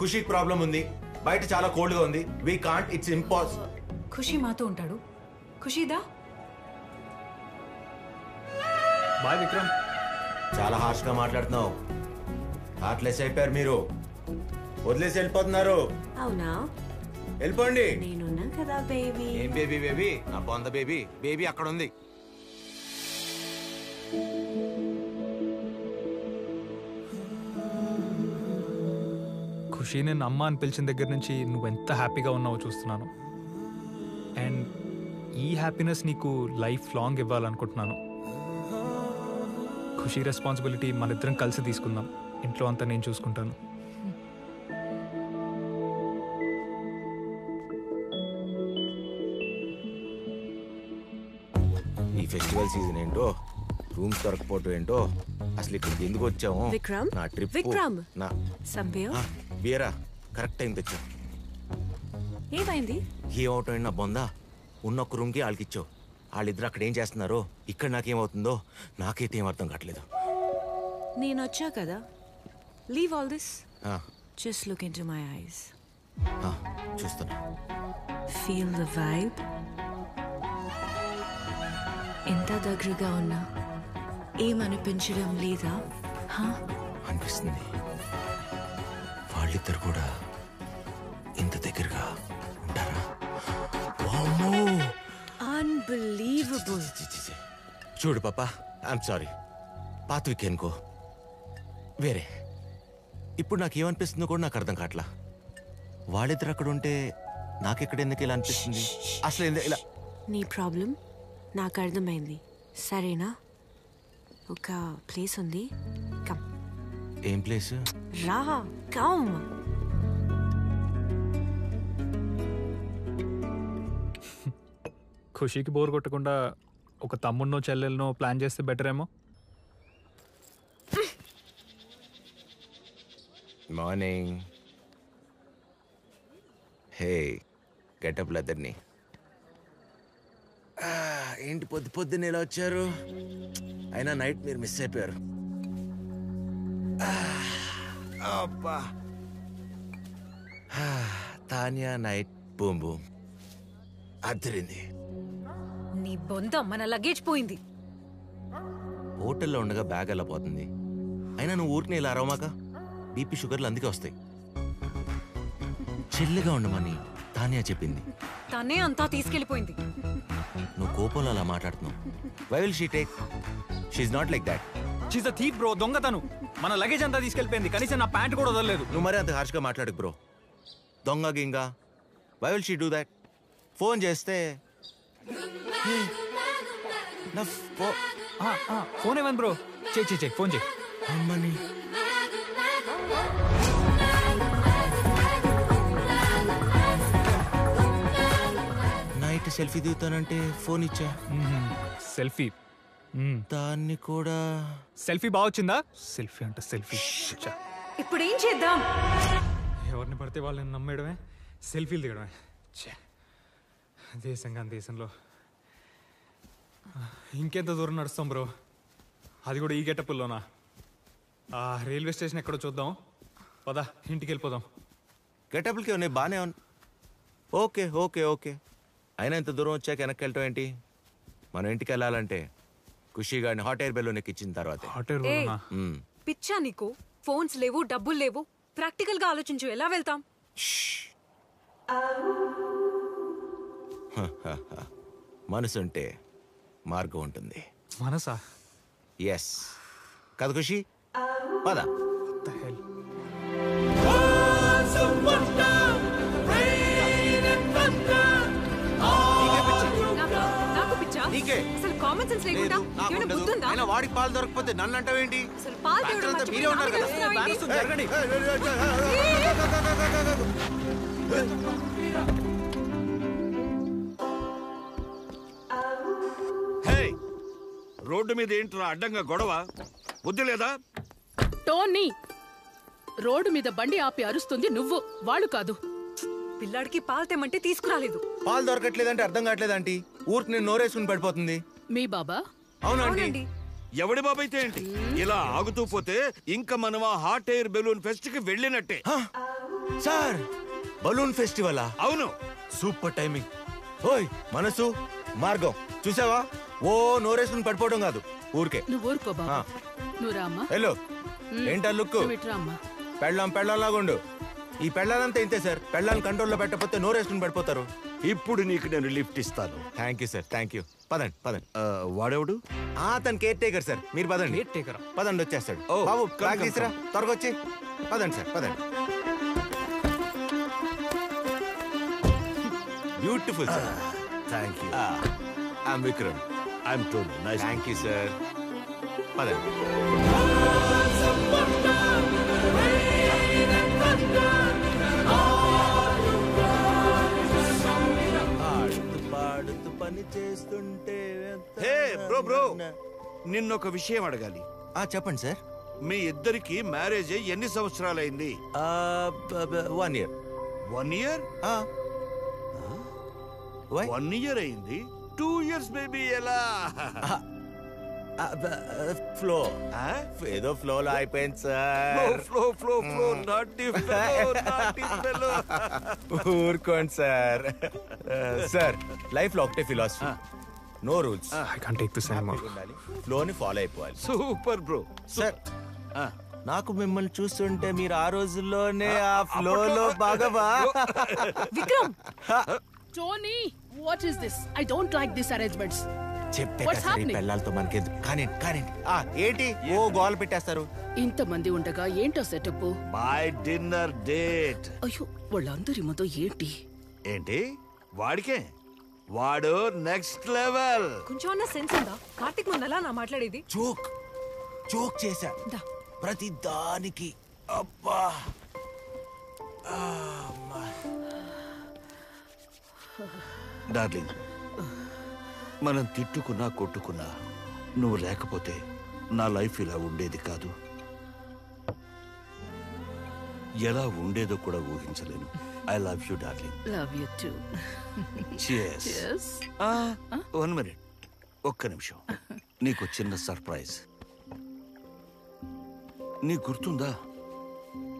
ఖుషికి ప్రాబ్లం ఉంది, బయట చాలా కోల్డ్ గా ఉంది. We can't, it's impossible. Khushi మాతో ఉంటాడు. ఖుషిదా బాయ్ విక్రమ్. చాలా హార్ష్ గా మాట్లాడుతున్నావు. హార్ట్లెస్ అయిపోయారు మీరు, వదిలేసి వెళ్ళిపోతున్నారు. అవునా? వెళ్ళిపోండి. నేనున్నా కదా బేబీ. ఏం బేబీ? నా బొంద బేబీ అక్కడ ఉంది. ఖుషి నేను అమ్మ అని పిలిచిన దగ్గర నుంచి నువ్వు ఎంత హ్యాపీగా ఉన్నావో చూస్తున్నాను. అండ్ ఈ హ్యాపీనెస్ నీకు లైఫ్ లాంగ్ ఇవ్వాలనుకుంటున్నాను. ఖుషి రెస్పాన్సిబిలిటీ మనిద్దరం కలిసి తీసుకుందాం. ఇంట్లో అంతా నేను చూసుకుంటాను. ఈ ఫెస్టివల్ సీజన్ ఏంటో, రూమ్స్ దొరకపోవటం ఏంటో, అసలు ఇక్కడికి ఎందుకు వచ్చాము? విక్రమ్, నా ట్రిప్ విక్రమ్. నా సంబేవ్ బియరా కరెక్ట్ టైం తెచ్చా. ఏమైంది? ఏమవుతాయండి నా బొందా? ఉన్న ఒక రూమ్కి వాళ్ళకి ఇచ్చావు. వాళ్ళిద్దరు అక్కడ ఏం చేస్తున్నారో, ఇక్కడ నాకేమవుతుందో నాకైతే ఏం అర్థం కావట్లేదు. నేను వచ్చా కదా. Leave all this. ఆ, just look into my eyes. చూస్తున్నా. Feel the vibe. ఎంత దగ్గరగా ఉన్నా ఏమనిపించడం లేదా? అనిపిస్తుంది. వాళ్ళిద్దరు కూడా ఇంత దగ్గరగా ఉంటారా? అన్బిలీవబుల్. చూడు పాపా, ఐఎమ్ సారీ. పాత వీకెండ్కో వేరే. ఇప్పుడు నాకు ఏమనిపిస్తుందో కూడా నాకు అర్థం కావట్లా. వాళ్ళిద్దరు అక్కడ ఉంటే నాకెక్కడ ఎందుకు ఇలా అనిపిస్తుంది అసలు ఇలా నీ ప్రాబ్లం నాకు అర్థమైంది, సరేనా? ఒక ప్లేస్ ఉంది, కమ్. ఏం ప్లేస్? రా, కమ్. ఖుషీకి బోర్ కొట్టకుండా ఒక తమ్ముడినో చెల్లెలనో ప్లాన్ చేస్తే బెటర్ ఏమో. మార్నింగ్. హే, గెటప్ లెదర్ని. ఏంటి పొద్దున్న ఇలా వచ్చారు? అయినా నైట్ మీరు మిస్ అయిపోయారు. అబ్బా, తానియా నైట్ బూమ్ బూమ్ అద్దరింది. నీ బొంద మన లగేజ్ పోయింది. హోటల్లో ఉండగా బ్యాగ్ ఎలా పోతుంది? అయినా నువ్వు ఊరికి ఇలా అరవమాక, బీపీ షుగర్లు అందుకే వస్తాయి. చిల్లుగా ఉండమని తానియా చెప్పింది. తనే అంతా తీసుకెళ్లిపోయింది. నువ్వు కోపంలో అలా మాట్లాడుతున్నావు. Why will she take? She's not like that. She's a thief bro, దొంగతను. మన లగేజ్ అంతా తీసుకెళ్లిపోయింది, కనీసం నా ప్యాంట్ కూడా వదలలేదు. నువ్వు మరీ అంత హార్ష్గా మాట్లాడకు బ్రో. దొంగ గింగా. Why will she do that? Phone చేస్తే ఫోన్ ఏమని బ్రో? చెయ్యి ఫోన్ చేయి. అమ్మని నైట్ సెల్ఫీ దిగుతానంటే ఫోన్ ఇచ్చా. సెల్ఫీ దాన్ని కూడా సెల్ఫీ బాగా వచ్చిందా? సెల్ఫీ అంటే సెల్ఫీ. ఇప్పుడు ఏం చేద్దాం? ఎవరిని పడితే వాళ్ళని నమ్మేయడమే, సెల్ఫీలు దిగడమే. దేశంలో ఇంకెంత దూరం నడుస్తాం బ్రో? అది కూడా ఈ గెటప్పుల్లోనా? ఆ రైల్వే స్టేషన్ ఎక్కడో చూద్దాం. పద, ఇంటికి వెళ్ళిపోదాం. గెటప్లకి ఉన్నాయి, బాగానే ఉంది. Okay okay okay. అయినా ఇంత దూరం వచ్చాక వెనక్కి వెళ్ళటం ఏంటి? మనం ఇంటికి వెళ్ళాలంటే ఖుషీ గారిని హాట్ ఎయిర్ బెలూన్ ఎక్కించిన తర్వాత. పిచ్చా నీకు? ఫోన్స్ లేవు, డబ్బులు లేవు. ప్రాక్టికల్ గా ఆలోచించు, ఎలా వెళ్తాం? మనసుంటే మార్గం ఉంటుంది. మనసా? ఎస్ కదా ఖుషి? పద. కామన్ సెన్స్ లేకుండా ఏమైనా బుద్ధుందా? వాడికి పాలు దొరకపోతే నన్ను అంటావేంటి? అసలు పాలు తేవడం మీరే ఉన్నారు కదా. జరగండి. రోడ్డు మీద ఏంట్రా అడ్డంగా గొడవ? బుద్ధి లేదా? టోనీ, రోడ్డు మీద బండి ఆపి అరుస్తుంది నువ్వు, వాళ్ళు కాదు. పిల్లాడికి పాలు తెమ్మంటే తీసుకురాలేదు. పాలు దొరకట్లేదంటే అర్థం కావట్లేదు ఆంటీ. ఊరికి నేను నోరేసుకుని పడిపోతుంది. మీ బాబా? అవునండి. ఎవడి బాబైతే ఏంటి? ఇలా ఆగుతూ పోతే ఇంకా మనం ఆ హాట్ ఎయిర్ బెలూన్ ఫెస్ట్ కి వెళ్ళినట్టే. సార్, బలూన్ ఫెస్టివలా? అవును. Super timing. ఓయ్ మనసు, మార్గం చూసావా? ఓ నోరేసుకుని పడిపోవడం కాదు, ఊరికే. నువ్వు ఊరుకో బాబా. నువ్వు రామ్మా. హలో, ఏంటా లుక్? పెళ్ళంలాగుండు. ఈ పెళ్ళాలంతా ఇంతే సార్. పెళ్ళాలను కంట్రోల్లో పెట్టకపోతే నోరేసుకుని పడిపోతారు. ఇప్పుడు నీకు నేను లిఫ్ట్ ఇస్తాను. Thank you sir, thank you. పదండి. వాడెవడు? తన కేర్ టేకర్ సార్. మీరు పదండి. పదండి, వచ్చేస్తాడు. బాబు బ్యాగ్ తీసురా, త్వరగా వచ్చి. పదండి సార్, పదండి. Beautiful sir. Thank you. I'm Vikram. I'm Tony. Nice. Thank you sir. పదండి. పాడుతూ పని చేస్తుంటే. హే బ్రో, నిన్నొక విషయం అడగాలి. చెప్పండి సార్. మీ ఇద్దరికి మ్యారేజ్ ఎన్ని సంవత్సరాలైంది? 1 year. 1 year? 1 year అయింది. 2 years బేబీ ఎలా? ఫ్లో ఏదో ఫ్లోలో అయిపోయింది సార్. ఫ్లో ఊరుకోండి సార్. సార్, లైఫ్ లో ఒకటే philosophy, no rules. I can't take this anymore. ఫ్లోని ఫాలో అయిపోవాలి. Super bro. సార్, నాకు మిమ్మల్ని చూస్తుంటే మీరు ఆ రోజుల్లోనే ఆ ఫ్లోలో బాగా. Vikram! Tony, what is this? I don't like these arrangements. చెప్పే What's కసరి happening? పిల్లలతో మనకేంది కానీ కానీ ఏంటి ఓ గోల్ పెట్టేస్తారు ఇంతమంది ఉండగా ఏంటో సెటప్? My dinner date. అయ్యో వాళ్ళందరి ముందు ఏంటి? ఏంటి వాడికే? వాడు నెక్స్ట్ లెవెల్. కొంచెం అన్న సెన్స్ ఉందా? కార్తిక్ ముందలా నా మాట్లాడేది జోక్ చేశా ప్రతి దానికి. అబ్బా డార్లింగ్, మనం తిట్టుకున్నా కొట్టుకున్నా నువ్వు లేకపోతే నా లైఫ్ ఇలా ఉండేది కాదు. ఎలా ఉండేదో కూడా ఊహించలేను. I love you darling. Love you too. Cheers. 1 minute. ఒక్క నిమిషం. నీకు చిన్న సర్ప్రైజ్. నీకు గుర్తుందా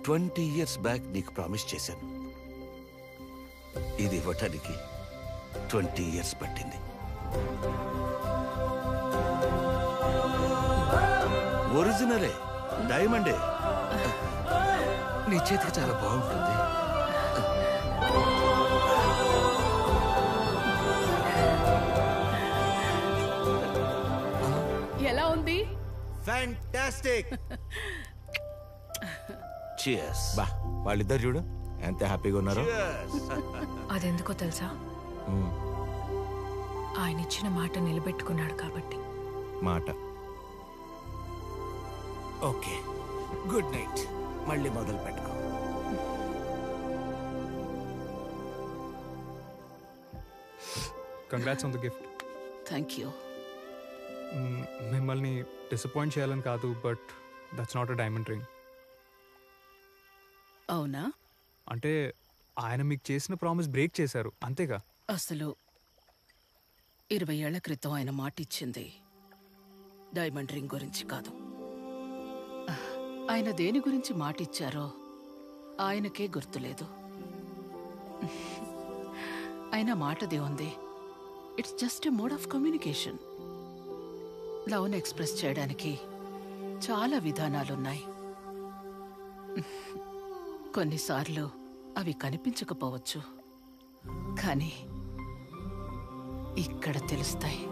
20 years బ్యాక్ నీకు ప్రామిస్ చేశాను. ఇది ఇవ్వటానికి 20 years పట్టింది. ఒరిజినలే, డైమండే. నీ చేతికి చాలా బాగుంటుంది. ఎలా ఉంది? ఫ్యాంటాస్టిక్. Cheers. బా వాళ్ళిద్దరు చూడు ఎంత హ్యాపీగా ఉన్నారో. అదెందుకో తెలుసా? ఆయన ఇచ్చిన మాట నిలబెట్టుకున్నాడు కాబట్టి. మాట. Okay, good night. మళ్ళీ మొదలు పెట్టుకో. Congrats on the gift. Thank you. మిమ్మల్ని డిసప్పాయింట్ చేయాలని కాదు, but that's not a diamond ring. అవునా? అంటే ఆయన మీకు చేసిన ప్రామిస్ బ్రేక్ చేశారు అంతేగా? అసలు 20 ఏళ్ల క్రితం ఆయన మాట ఇచ్చింది డైమండ్ రింగ్ గురించి కాదు. ఆయన దేని గురించి మాట ఇచ్చారో ఆయనకే గుర్తులేదు. ఆయన మాటదే ఉంది. It's just a mode of communication. లవ్ను ఎక్స్ప్రెస్ చేయడానికి చాలా విధానాలున్నాయి. కొన్నిసార్లు అవి కనిపించకపోవచ్చు, కానీ ఇక్కడ తెలుస్తాయి.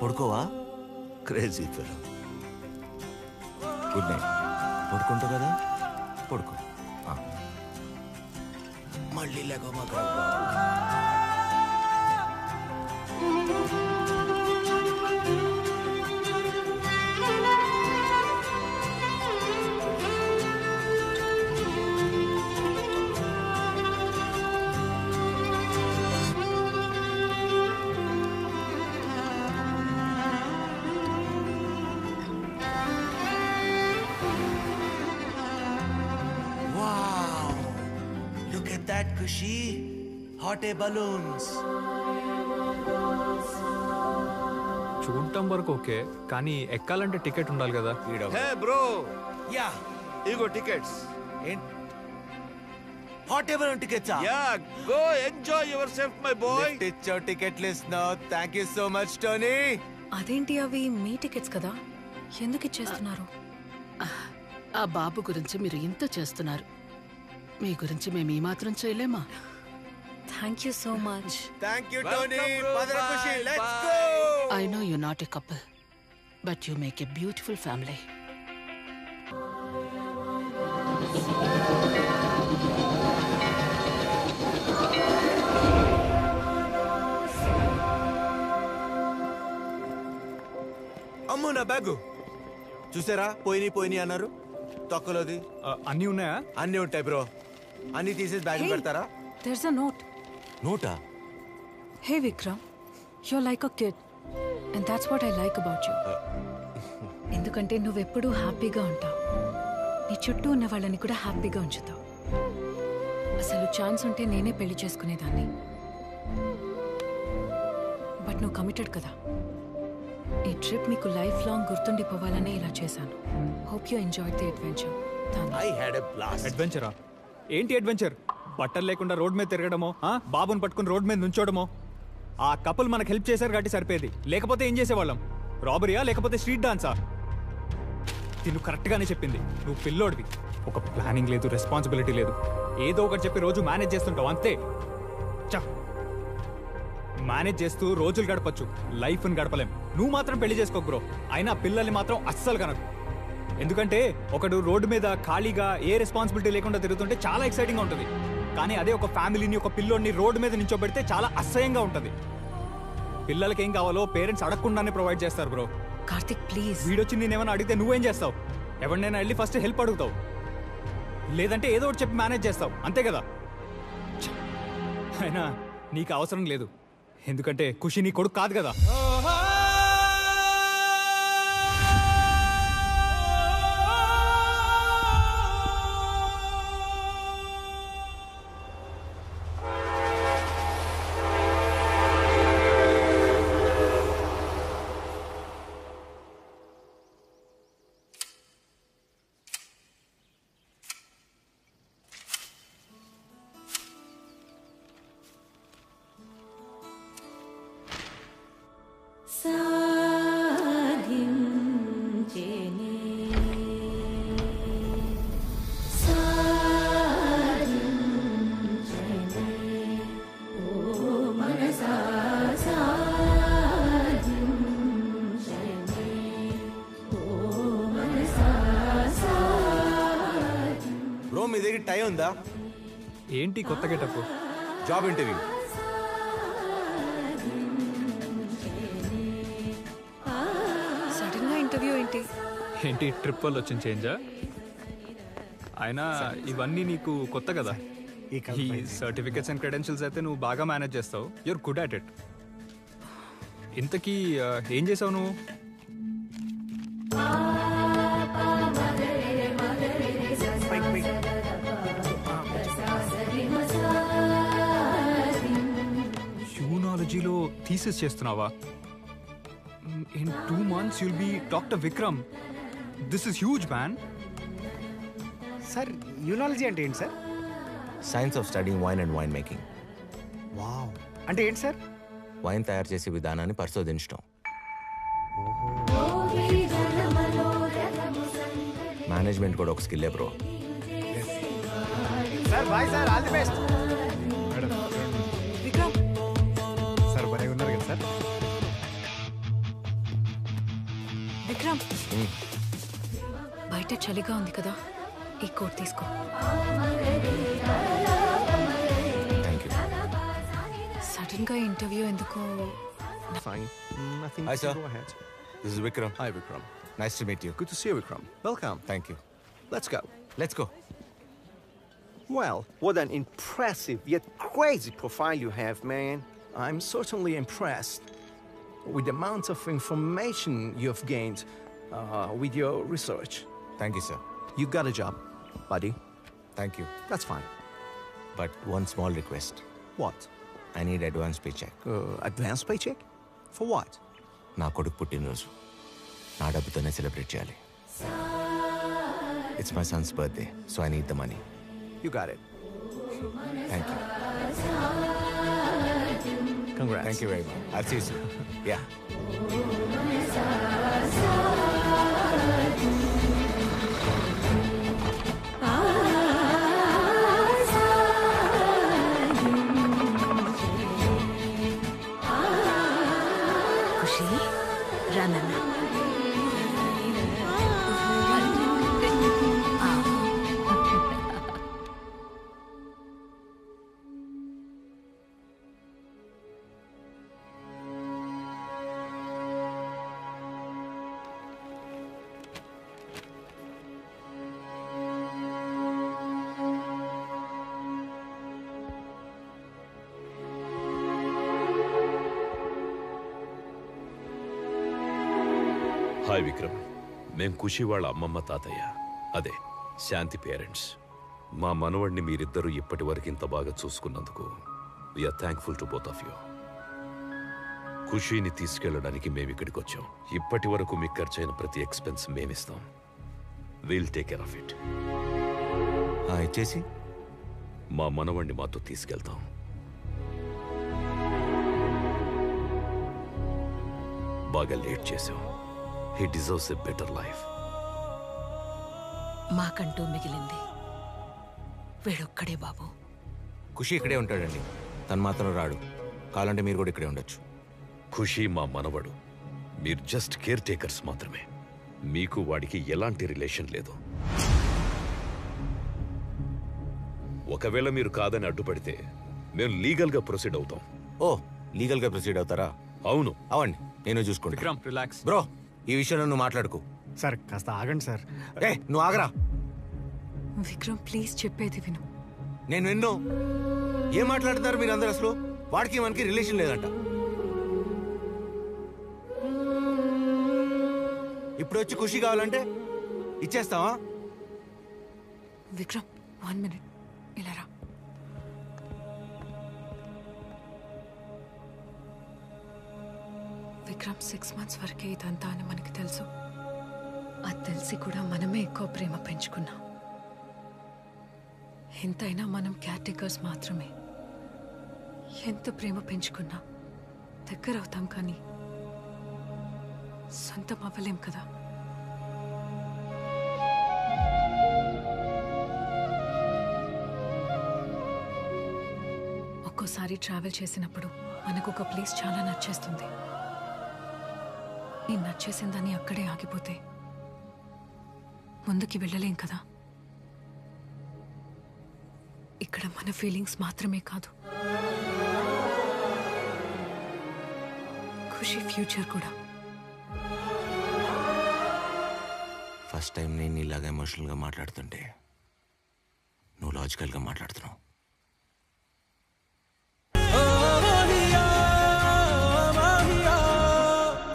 పడుకోవా? Crazy fellow. Good night. పడుకుంటావు కదా, పడుకో. మళ్ళీ లేకో మాకు. Kushi, hot air balloons. చూడటం వరకు ఓకే, కానీ ఎక్కాలంటే టికెట్ ఉండాలి కదా. హే బ్రో, యా ఇగో tickets. Hot air balloon tickets. Ya, go enjoy yourself my boy. It's your ticket list now. Thank you so much Tony. అదేంటి అవి మీ టికెట్స్ కదా, ఎందుకు ఇచ్చేస్తున్నారు? ఆ బాబు గురించి మీరు ఇంత చేస్తున్నారు, మీ గురించి మేము ఈ మాత్రం చేయలేమా? Thank you so much. Thank you Tony. Mother Khushi, let's go. I know you not a couple, but you make a beautiful family. అమ్మో నా బ్యాగు చూసారా పోయినాయి అన్నారు తొక్కలోది అన్నీ ఉన్నాయా? అన్నీ ఉంటాయి బ్రో. అన్నీ తీసేసి బ్యాగ్ పెడతారా? There's a note. NOTA? Hey Vikram, you're like a kid. And that's what I like about you. ఎందుకంటే నువ్వెప్పుడూ హ్యాపీగా ఉంటావు. నీ చుట్టూ ఉన్న వాళ్ళని కూడా హ్యాపీగా ఉంచుతావు. అసలు ఛాన్స్ ఉంటే నేనే పెళ్లి చేసుకునేదాన్ని. బట్ నువ్వు కమిటెడ్ కదా. ఈ ట్రిప్ మీకు లైఫ్ లాంగ్ గుర్తుండిపోవాలనే ఇలా చేశాను. Hope you enjoy the adventure. అడ్వెంచరా? ఏంటి అడ్వెంచర్? బట్టలు లేకుండా రోడ్ మీద తిరగడమో, బాబుని పట్టుకుని రోడ్ మీద నుంచోడమో? ఆ కపుల్ మనకు హెల్ప్ చేశారు కాబట్టి సరిపోయేది. లేకపోతే ఏం చేసేవాళ్ళం? రాబరీయా లేకపోతే స్ట్రీట్ డాన్సా? తిను కరెక్ట్గానే చెప్పింది. నువ్వు పిల్లోడివి. ఒక ప్లానింగ్ లేదు, రెస్పాన్సిబిలిటీ లేదు. ఏదో ఒకటి చెప్పి రోజు మేనేజ్ చేస్తుంటావు అంతే. మేనేజ్ చేస్తూ రోజులు గడపచ్చు, లైఫ్ని గడపలేం. నువ్వు మాత్రం పెళ్లి చేసుకోకు బ్రో. అయినా పిల్లల్ని మాత్రం అస్సలు కనకు. ఎందుకంటే ఒకడు రోడ్డు మీద ఖాళీగా ఏ రెస్పాన్సిబిలిటీ లేకుండా తిరుగుతుంటే చాలా ఎక్సైటింగ్గా ఉంటుంది. కానీ అదే ఒక ఫ్యామిలీని, ఒక పిల్లోడిని రోడ్డు మీద నించోబెడితే చాలా అసహ్యంగా ఉంటుంది. పిల్లలకి ఏం కావాలో పేరెంట్స్ అడగకుండానే ప్రొవైడ్ చేస్తారు బ్రో. కార్తిక్ ప్లీజ్. వీడొచ్చి నేనేమైనా అడిగితే నువ్వేం చేస్తావు? ఎవరినైనా వెళ్ళి ఫస్ట్ హెల్ప్ అడుగుతావు, లేదంటే ఏదో ఒకటి చెప్పి మేనేజ్ చేస్తావు, అంతే కదా? అయినా నీకు అవసరం లేదు, ఎందుకంటే ఖుషి నీ కొడుకు కాదు కదా. బ్రో మీ దగ్గర టైం ఉందా? ఏంటి కొత్త గెటప్? Job interview. సడన్ గా ఇంటర్వ్యూ ఏంటి? ఏంటి ట్రిప్ వల్ల వచ్చిన చేంజా? అయినా ఇవన్నీ నీకు కొత్త కదా. ఈ సర్టిఫికెట్స్ అండ్ క్రెడెన్షియల్స్ అయితే నువ్వు బాగా మేనేజ్ చేస్తావు. You're good at it. ఇంతకీ ఏం చేసావు నువ్వు? యూనాలజీలో థీసిస్ చేస్తున్నావా? In 2 months you'll be Dr. Vikram. This is huge, man. Sir oenology అంటే ఏంటి sir? Science of studying wine and wine making. Wow, అంటే ఏంటి సార్? వైన్ తయారు చేసే విధానాన్ని పరిశోధించడం. మేనేజ్మెంట్ కూడా ఒక స్కిల్లే bro. Sir bye sir, all the best. Vikram sir boy ఉన్నారు కదా సార్? విక్రమ్ బయట చలిగా ఉంది కదా, ఈ కోట్ తీసుకో. సడన్ గా ఇంటర్వ్యూ ఎందుకో? Fine. I think Hi, we sir. can go ahead. This is Vikram. Hi, Vikram. Nice to meet you. Good to see you, Vikram. Welcome. Thank you. Let's go. Let's go. Well, what an impressive yet crazy profile you have, man. I'm certainly impressed with the amount of information you've gained with your research. Thank you, sir. You got a job, buddy. Thank you. That's fine. But one small request. What? I need advance paycheck. Advance paycheck? For what? నా కొడుకు పుట్టినరోజు నా డబ్బుతోనే celebrate చేయాలి. It's my son's birthday, so I need the money. You got it. Thank you. Congrats. Thank you very much. I'll see you soon. Yeah. Khushi రానన్న. Hi Vikram. మేం ఖుషి వాళ్ళ అమ్మమ్మ తాతయ్య, అదే శాంతి పేరెంట్స్. మా మనవడిని మీరిద్దరూ ఇప్పటి వరకు ఇంత బాగా చూసుకున్నందుకు we're thankful to both of you. ఖుషీని తీసుకెళ్ళడానికి మేము ఇక్కడికి వచ్చాం. ఇప్పటి వరకు మీకు ఖర్చైన ప్రతి ఎక్స్పెన్స్ మేమిస్తాం. Will take care of it. ఇచ్చేసి మా మనవడిని మాతో తీసుకెళ్తాం. బాగా లేట్ చేశాం. He deserves a better life. మాకంటూ మిగిలింది వీడొక్కడే బాబు. ఖుషి ఇక్కడే ఉంటాడండి, తను మాత్రం రాడు. కావాలంటే మీరు కూడా ఇక్కడే ఉండొచ్చు. ఖుషి మా మనవడు. మీరు జస్ట్ కేర్ టేకర్స్ మాత్రమే. మీకు వాడికి ఎలాంటి రిలేషన్ లేదు. ఒకవేళ మీరు కాదని అడ్డుపడితే మేము లీగల్గా ప్రొసీడ్ అవుతాం. ఓ, లీగల్గా ప్రొసీడ్ అవుతారా? అవును. అవండి, నేను చూసుకుంటా. విక్రమ్, రిలాక్స్. బ్రో, ఈ విషయంలో నువ్వు మాట్లాడుకో. సార్ కాస్త ఆగండి సార్. నువ్వు ఆగరా. విక్రమ్ ప్లీజ్ చెప్పేది విను. నేను విన్ను. ఏం మాట్లాడుతున్నారు మీరు అందరు? అసలు వాడికి మనకి రిలేషన్ లేదంట. ఇప్పుడు వచ్చి ఖుషి కావాలంటే ఇచ్చేస్తావా? విక్రమ్ 1 minute ఇలా రా. విక్రమ్ 6 months వరకే ఇదంతా అని మనకి తెలుసు. అది తెలిసి కూడా మనమే ఎక్కువ ప్రేమ పెంచుకున్నాం. ఎంతైనా మనం కేర్ టేకర్స్ మాత్రమే. ఎంత ప్రేమ పెంచుకున్నా దగ్గర అవుతాం కానీ సొంతం అవ్వలేం కదా. ఒక్కోసారి ట్రావెల్ చేసినప్పుడు మనకు ఒక ప్లేస్ చాలా నచ్చేస్తుంది. నేను నచ్చేసిందని అక్కడే ఆగిపోతే ముందుకి వెళ్ళలేం కదా. ఇక్కడ మన ఫీలింగ్స్ మాత్రమే కాదు, ఖుషి ఫ్యూచర్ కూడా. ఫస్ట్ టైం నేను ఇలాగా ఎమోషనల్గా మాట్లాడుతుంటే నువ్వు లాజికల్గా మాట్లాడుతున్నావు.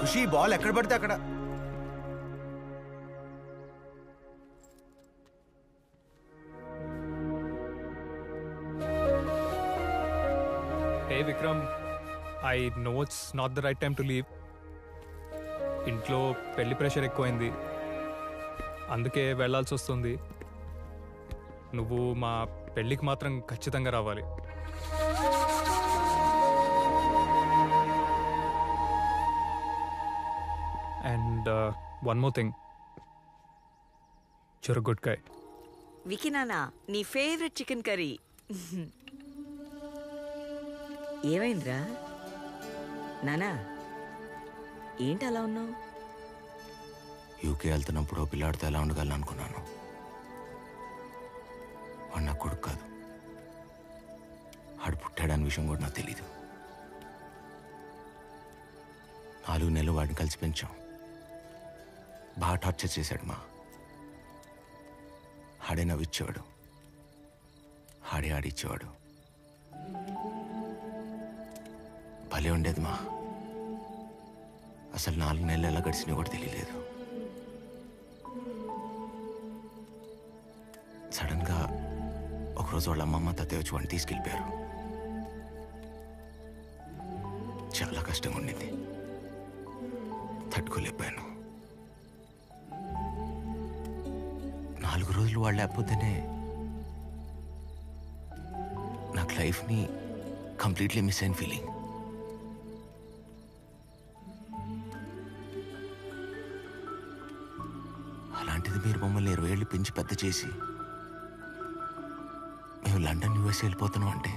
ఖుషి, బాల్ ఎక్కడ పడితే అక్కడ. Hey Vikram, I know it's not the right time to leave. ఇంట్లో పెళ్లి ప్రెషర్ ఎక్కువైంది, అందుకే వెళ్ళాల్సి వస్తుంది. నువ్వు మా పెళ్ళికి మాత్రం ఖచ్చితంగా రావాలి. And one more thing, you're a good guy. Vicky నాన్న, నీ ఫేవరెట్ చికెన్ కర్రీ. ఏమైందిరా నానా, ఏంటి అలా ఉన్నావు? యూకే వెళ్తున్నప్పుడు పిల్లాడితో ఎలా ఉండగలను అనుకున్నాను. వాడు నా కొడుకు కాదు, ఆడు పుట్టాడని విషయం కూడా నాకు తెలీదు. 4 నెలలు వాడిని కలిసి పెంచాం. బాగా టార్చర్ చేశాడు మా. ఆడే నవ్విచ్చేవాడు, ఆడే ఆడిచ్చేవాడు. భలే ఉండేది మా. అసలు 4 నెలలు ఎలా గడిచినా కూడా తెలియలేదు. సడన్గా ఒకరోజు వాళ్ళ అమ్మమ్మ తాతయ్య వచ్చి వాడిని తీసుకెళ్ళిపోయారు. చాలా కష్టంగా ఉండింది, తట్టుకోలేకపోయాను. 4 రోజులు వాళ్ళు లేకపోతేనే నాకు లైఫ్ని కంప్లీట్లీ మిస్ అయిన ఫీలింగ్. అలాంటిది మీరు మమ్మల్ని 20 ఏళ్ళు పెంచి పెద్ద చేసి మేము లండన్ యూఎస్ వెళ్ళిపోతున్నాం అంటే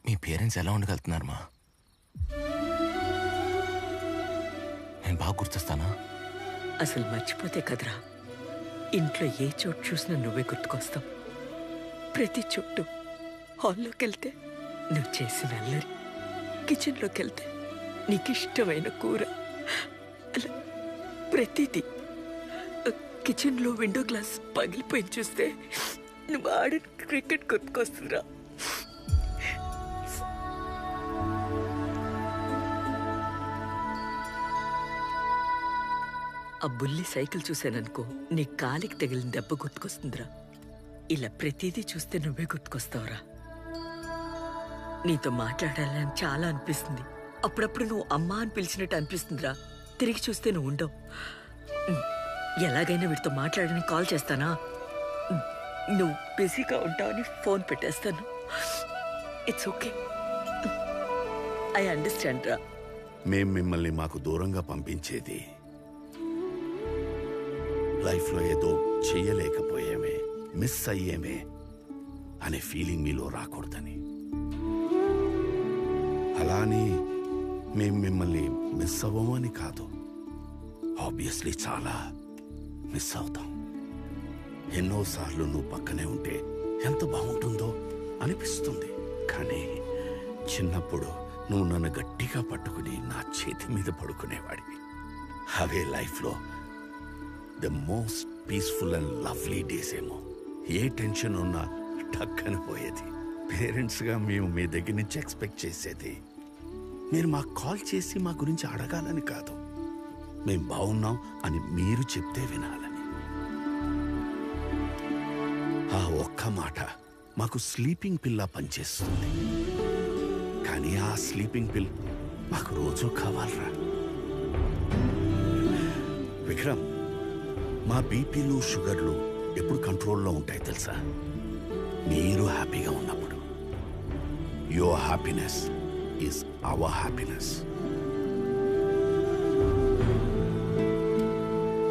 మీ పేరెంట్స్ ఎలా ఉండగలుగుతున్నారు మా? నేను బాగా గుర్తొస్తానా? అసలు మర్చిపోతే కదరా, ఇంట్లో ఏ చోటు చూసినా నువ్వే గుర్తుకొస్తావు. ప్రతి చోటు. హాల్లోకి వెళ్తే నువ్వు చేసిన అల్లరి, కిచెన్లోకి వెళ్తే నీకు ఇష్టమైన కూర, అలా ప్రతిదీ. కిచెన్లో విండో గ్లాస్ పగిలిపోయి చూస్తే నువ్వు ఆడిన క్రికెట్ గుర్తుకొస్తుందిరా. ఆ బుల్లి సైకిల్ చూశాననుకో నీ కాలికి తగిలిన దెబ్బ గుర్తుకొస్తుందిరా. ఇలా ప్రతిదీ చూస్తే నువ్వే గుర్తుకొస్తావురా. నీతో మాట్లాడాలని చాలా అనిపిస్తుంది. అప్పుడప్పుడు నువ్వు అమ్మా అని పిలిచినట్టు అనిపిస్తుందిరా. తిరిగి చూస్తే నువ్వు ఉండవు. ఎలాగైనా వీడితో మాట్లాడని కాల్ చేస్తానా? నువ్వు బిజీగా ఉంటావని ఫోన్ పెట్టేస్తాను. ఇట్స్ ఓకే, ఐ అండర్స్టాండ్ రా. మేం మిమ్మల్ని మాకు దూరంగా పంపించేది లైఫ్లో ఏదో చెయ్యలేకపోయామే, మిస్ అయ్యేమే అనే ఫీలింగ్ మీలో రాకూడదని. అలాని మేం మిమ్మల్ని మిస్ అవ్వమని కాదు, ఆబ్వియస్లీ చాలా మిస్ అవుతాం. ఎన్నోసార్లు నువ్వు పక్కనే ఉంటే ఎంత బాగుంటుందో అనిపిస్తుంది. కానీ చిన్నప్పుడు నువ్వు నన్ను గట్టిగా పట్టుకుని నా చేతి మీద పడుకునేవాడివి. అవే లైఫ్లో the most peaceful and lovely days ఏమో. ఏ టెన్షన్ ఉన్నా టక్కన పోయేది. పేరెంట్స్గా మేము మీ దగ్గర నుంచి ఎక్స్పెక్ట్ చేసేది మీరు మాకు కాల్ చేసి మా గురించి అడగాలని కాదు, మేం బాగున్నాం అని మీరు చెప్తే వినాలని. ఆ ఒక్క మాట మాకు స్లీపింగ్ పిల్లా పనిచేస్తుంది. కానీ ఆ స్లీపింగ్ పిల్ మాకు రోజు కావాలరా. విక్రమ్, మా బీపీలు షుగర్లు ఎప్పుడు కంట్రోల్లో ఉంటాయి తెలుసా? మీరు హ్యాపీగా ఉన్నప్పుడు. Your happiness is our happiness.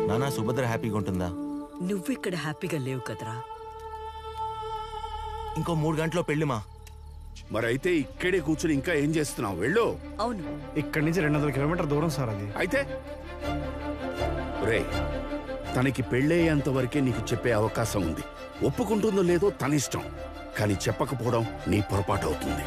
నానా, సుభద్ర హ్యాపీగా ఉంటుందా? నువ్వు ఇక్కడ హ్యాపీగా లేవు కదరా. ఇంకో 3 గంటల్లో పెళ్లిమా. మరైతే ఇక్కడే కూర్చుని ఇంకా ఏం చేస్తున్నావు? వెళ్ళు. అవును, ఇక్కడి నుంచి 200 కిలోమీటర్ దూరం సార్ అది. అయితే రే, తనకి పెళ్ళయ్యేంత వరకే నీకు చెప్పే అవకాశం ఉంది. ఒప్పుకుంటుందో లేదో తన ఇష్టం, కానీ చెప్పకపోవడం నీ పొరపాటు అవుతుంది.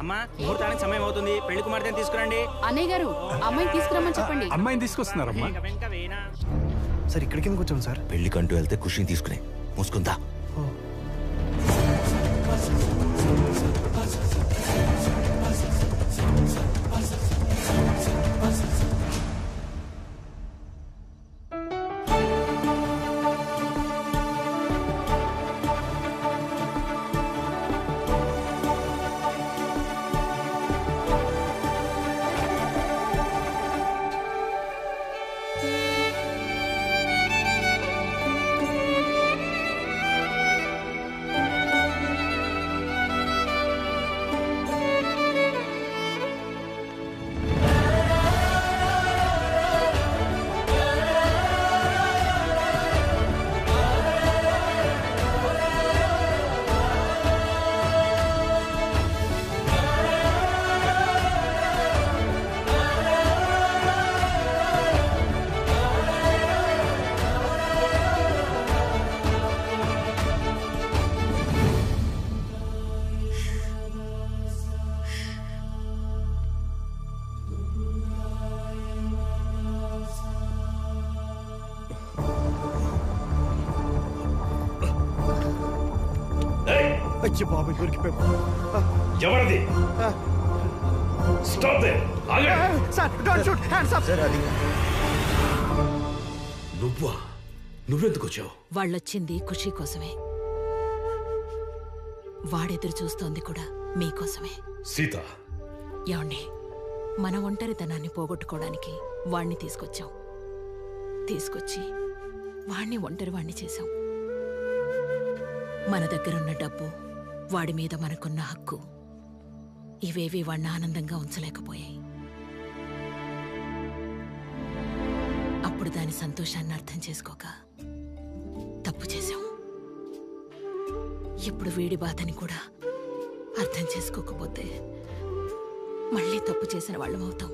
అమ్మా, ముహూర్తానికి సమయం అవుతుంది. పెళ్లి కుమార్తెని తీసుకురండి. అన్నయ్య గారు, అమ్మాయిని తీసుకురమ్మని చెప్పండి. అమ్మాయిని తీసుకొస్తున్నారమ్మా. సార్ ఇక్కడికి ఎందుకు వచ్చాం సార్? పెళ్లికంటూ వెళ్తే ఖుషిని తీసుకునే మూసుకుందా. అయ్యో బాబు, దొరికిపోయాం. ఎవరది? Stop they. Sir, don't shoot, hands up. నువ్వా? నువ్వెందుకు వచ్చావు? వాళ్ళొచ్చింది ఖుషి కోసమే. వాడెదురు చూస్తోంది కూడా మీకోసమే. సీత, ఏమండి, మన ఒంటరితనాన్ని పోగొట్టుకోవడానికి వాణ్ణి తీసుకొచ్చాం. తీసుకొచ్చి వాణ్ణి ఒంటరి వాణ్ణి చేశాం. మన దగ్గరున్న డబ్బు, వాడి మీద మనకున్న హక్కు, ఇవేవి వాణ్ణి ఆనందంగా ఉంచలేకపోయాయి. అప్పుడు దాని సంతోషాన్ని అర్థం చేసుకోక తప్పు చేశాం. ఇప్పుడు వీడి బాధని కూడా అర్థం చేసుకోకపోతే మళ్ళీ తప్పు చేసిన వాళ్ళం అవుతాం.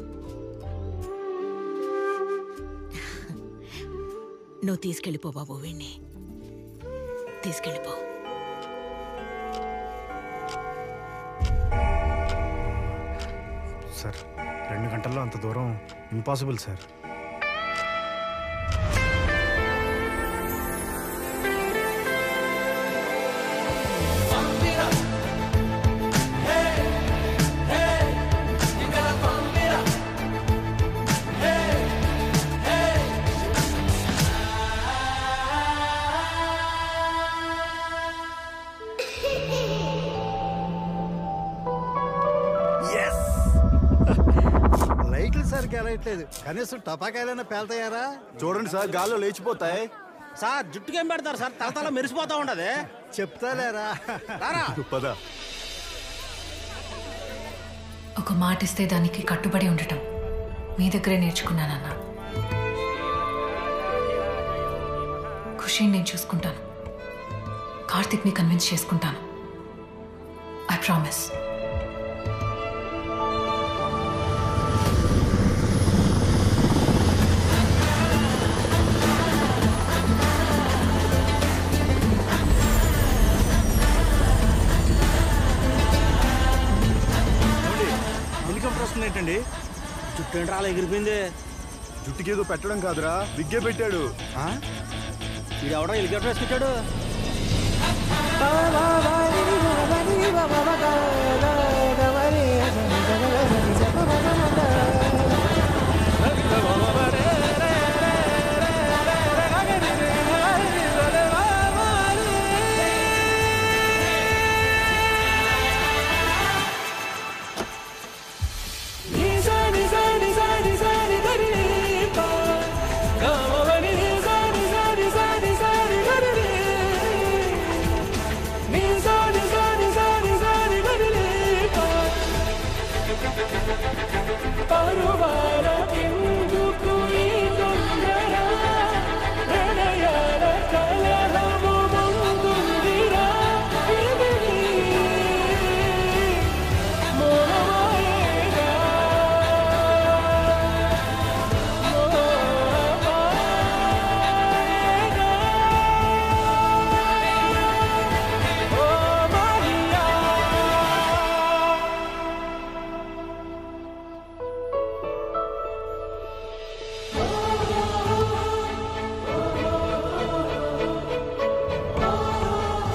నువ్వు తీసుకెళ్ళిపో బాబు, వీణ్ణి తీసుకెళ్ళిపో. సార్, 2 గంటల్లో అంత దూరం ఇంపాసిబుల్ సార్. Hey! లైట్లు సరిగ్గా వెళ్ళట్లేదు, కనీసం టపాకాయలైనా పేల్తాయారా? చూడండి సార్, గాల్లో లేచిపోతాయి. సార్ జుట్టుకేం పెడతారు సార్, తలతల మెరిసిపోతా ఉండదు. చెప్తాలేరా? పద. ఒక మాట ఇస్తే దానికి కట్టుబడి ఉండటం మీ దగ్గరే నేర్చుకున్నానన్నా. ఖుషిని నేను చూసుకుంటాను, కార్తిక్ని కన్విన్స్ చేసుకుంటాను. I promise. హెలికాప్టర్ వస్తుందేంటండి? జుట్టు ఏంటి అలా ఎగిరిపోయింది? జుట్టుకేదో పెట్టడం కాదురా, విగ్గే పెట్టాడు. ఇది ఎవడో హెలికాప్టర్ వేసుకొచ్చాడు.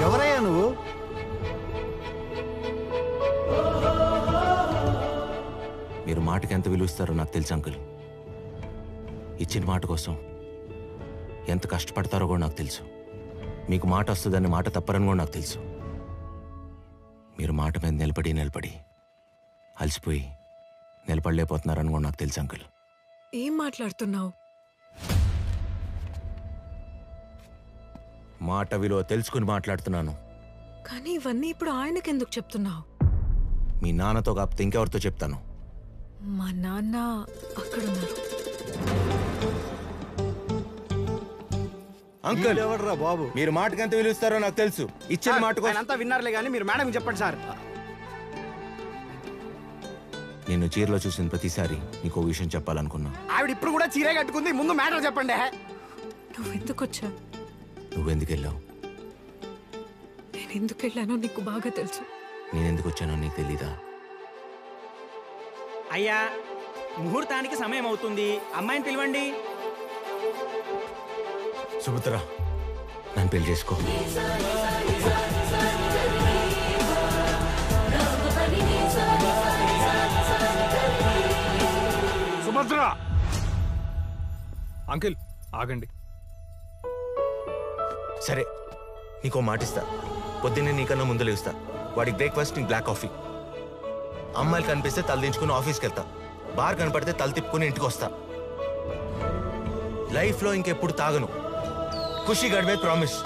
ఎవరయ్యా నువ్వు? మీరు మాటకి ఎంత విలువిస్తారో నాకు తెలుసు అంకుల్. ఇచ్చిన మాట కోసం ఎంత కష్టపడతారో కూడా నాకు తెలుసు. మీకు మాట వస్తుందని మాట తప్పరని కూడా నాకు తెలుసు. మీరు మాట మీద నిలబడి అలసిపోయి నిలబడలేకపోతున్నారని కూడా నాకు తెలుసు అంకుల్. ఏం మాట్లాడుతున్నావు? మాట విలువ తెలుసుకుని మాట్లాడుతున్నాను. కానీ ఇవన్నీ ఇప్పుడు ఆయనకెందుకు చెప్తున్నావు? మీ నాన్నతో కాకపోతే ఇంకెవరితో చెప్తాను? మా నాన్న అక్కడున్నారు. అంకుల్ ఎవడరా బాబు? మీరు మాటకి ఎంత విలువిస్తారో నాకు తెలుసు. ఇచ్చిన మాట కోసం అంతా విన్నారులే కానీ మీరు మేడం చెప్పండి సార్. నిన్ను చీరలో చూసిన ప్రతిసారి నీకు ఓ విషయం చెప్పాలనుకున్నా. ఆవిడ ఇప్పుడు కూడా చీరే కట్టుకుంది. ముందు మ్యాటర్ చెప్పండి. నువ్వెందుకు వచ్చా? నువ్వెందుకు వెళ్ళావు? నేను ఎందుకు వెళ్ళానో నీకు బాగా తెలుసు. నేనెందుకు వచ్చానో నీకు తెలీదా? అయ్యా, ముహూర్తానికి సమయం అవుతుంది, అమ్మాయిని పిలవండి. సుభద్ర, నన్ను పెళ్లి చేసుకో. సుభద్ర! అంకిల్ ఆగండి. సరే, నీకో మాటిస్తా. పొద్దున్నే నీకన్నా ముందు లేస్తా. వాడికి బ్రేక్ఫాస్ట్, నీకు బ్లాక్ కాఫీ. అమ్మాయిలు కనిపిస్తే తలదించుకుని ఆఫీస్కి వెళ్తా. బార్ కనపడితే తల తిప్పుకుని ఇంటికి వస్తా. లైఫ్లో ఇంకెప్పుడు తాగను. ఖుషి గడిపే ప్రామిస్.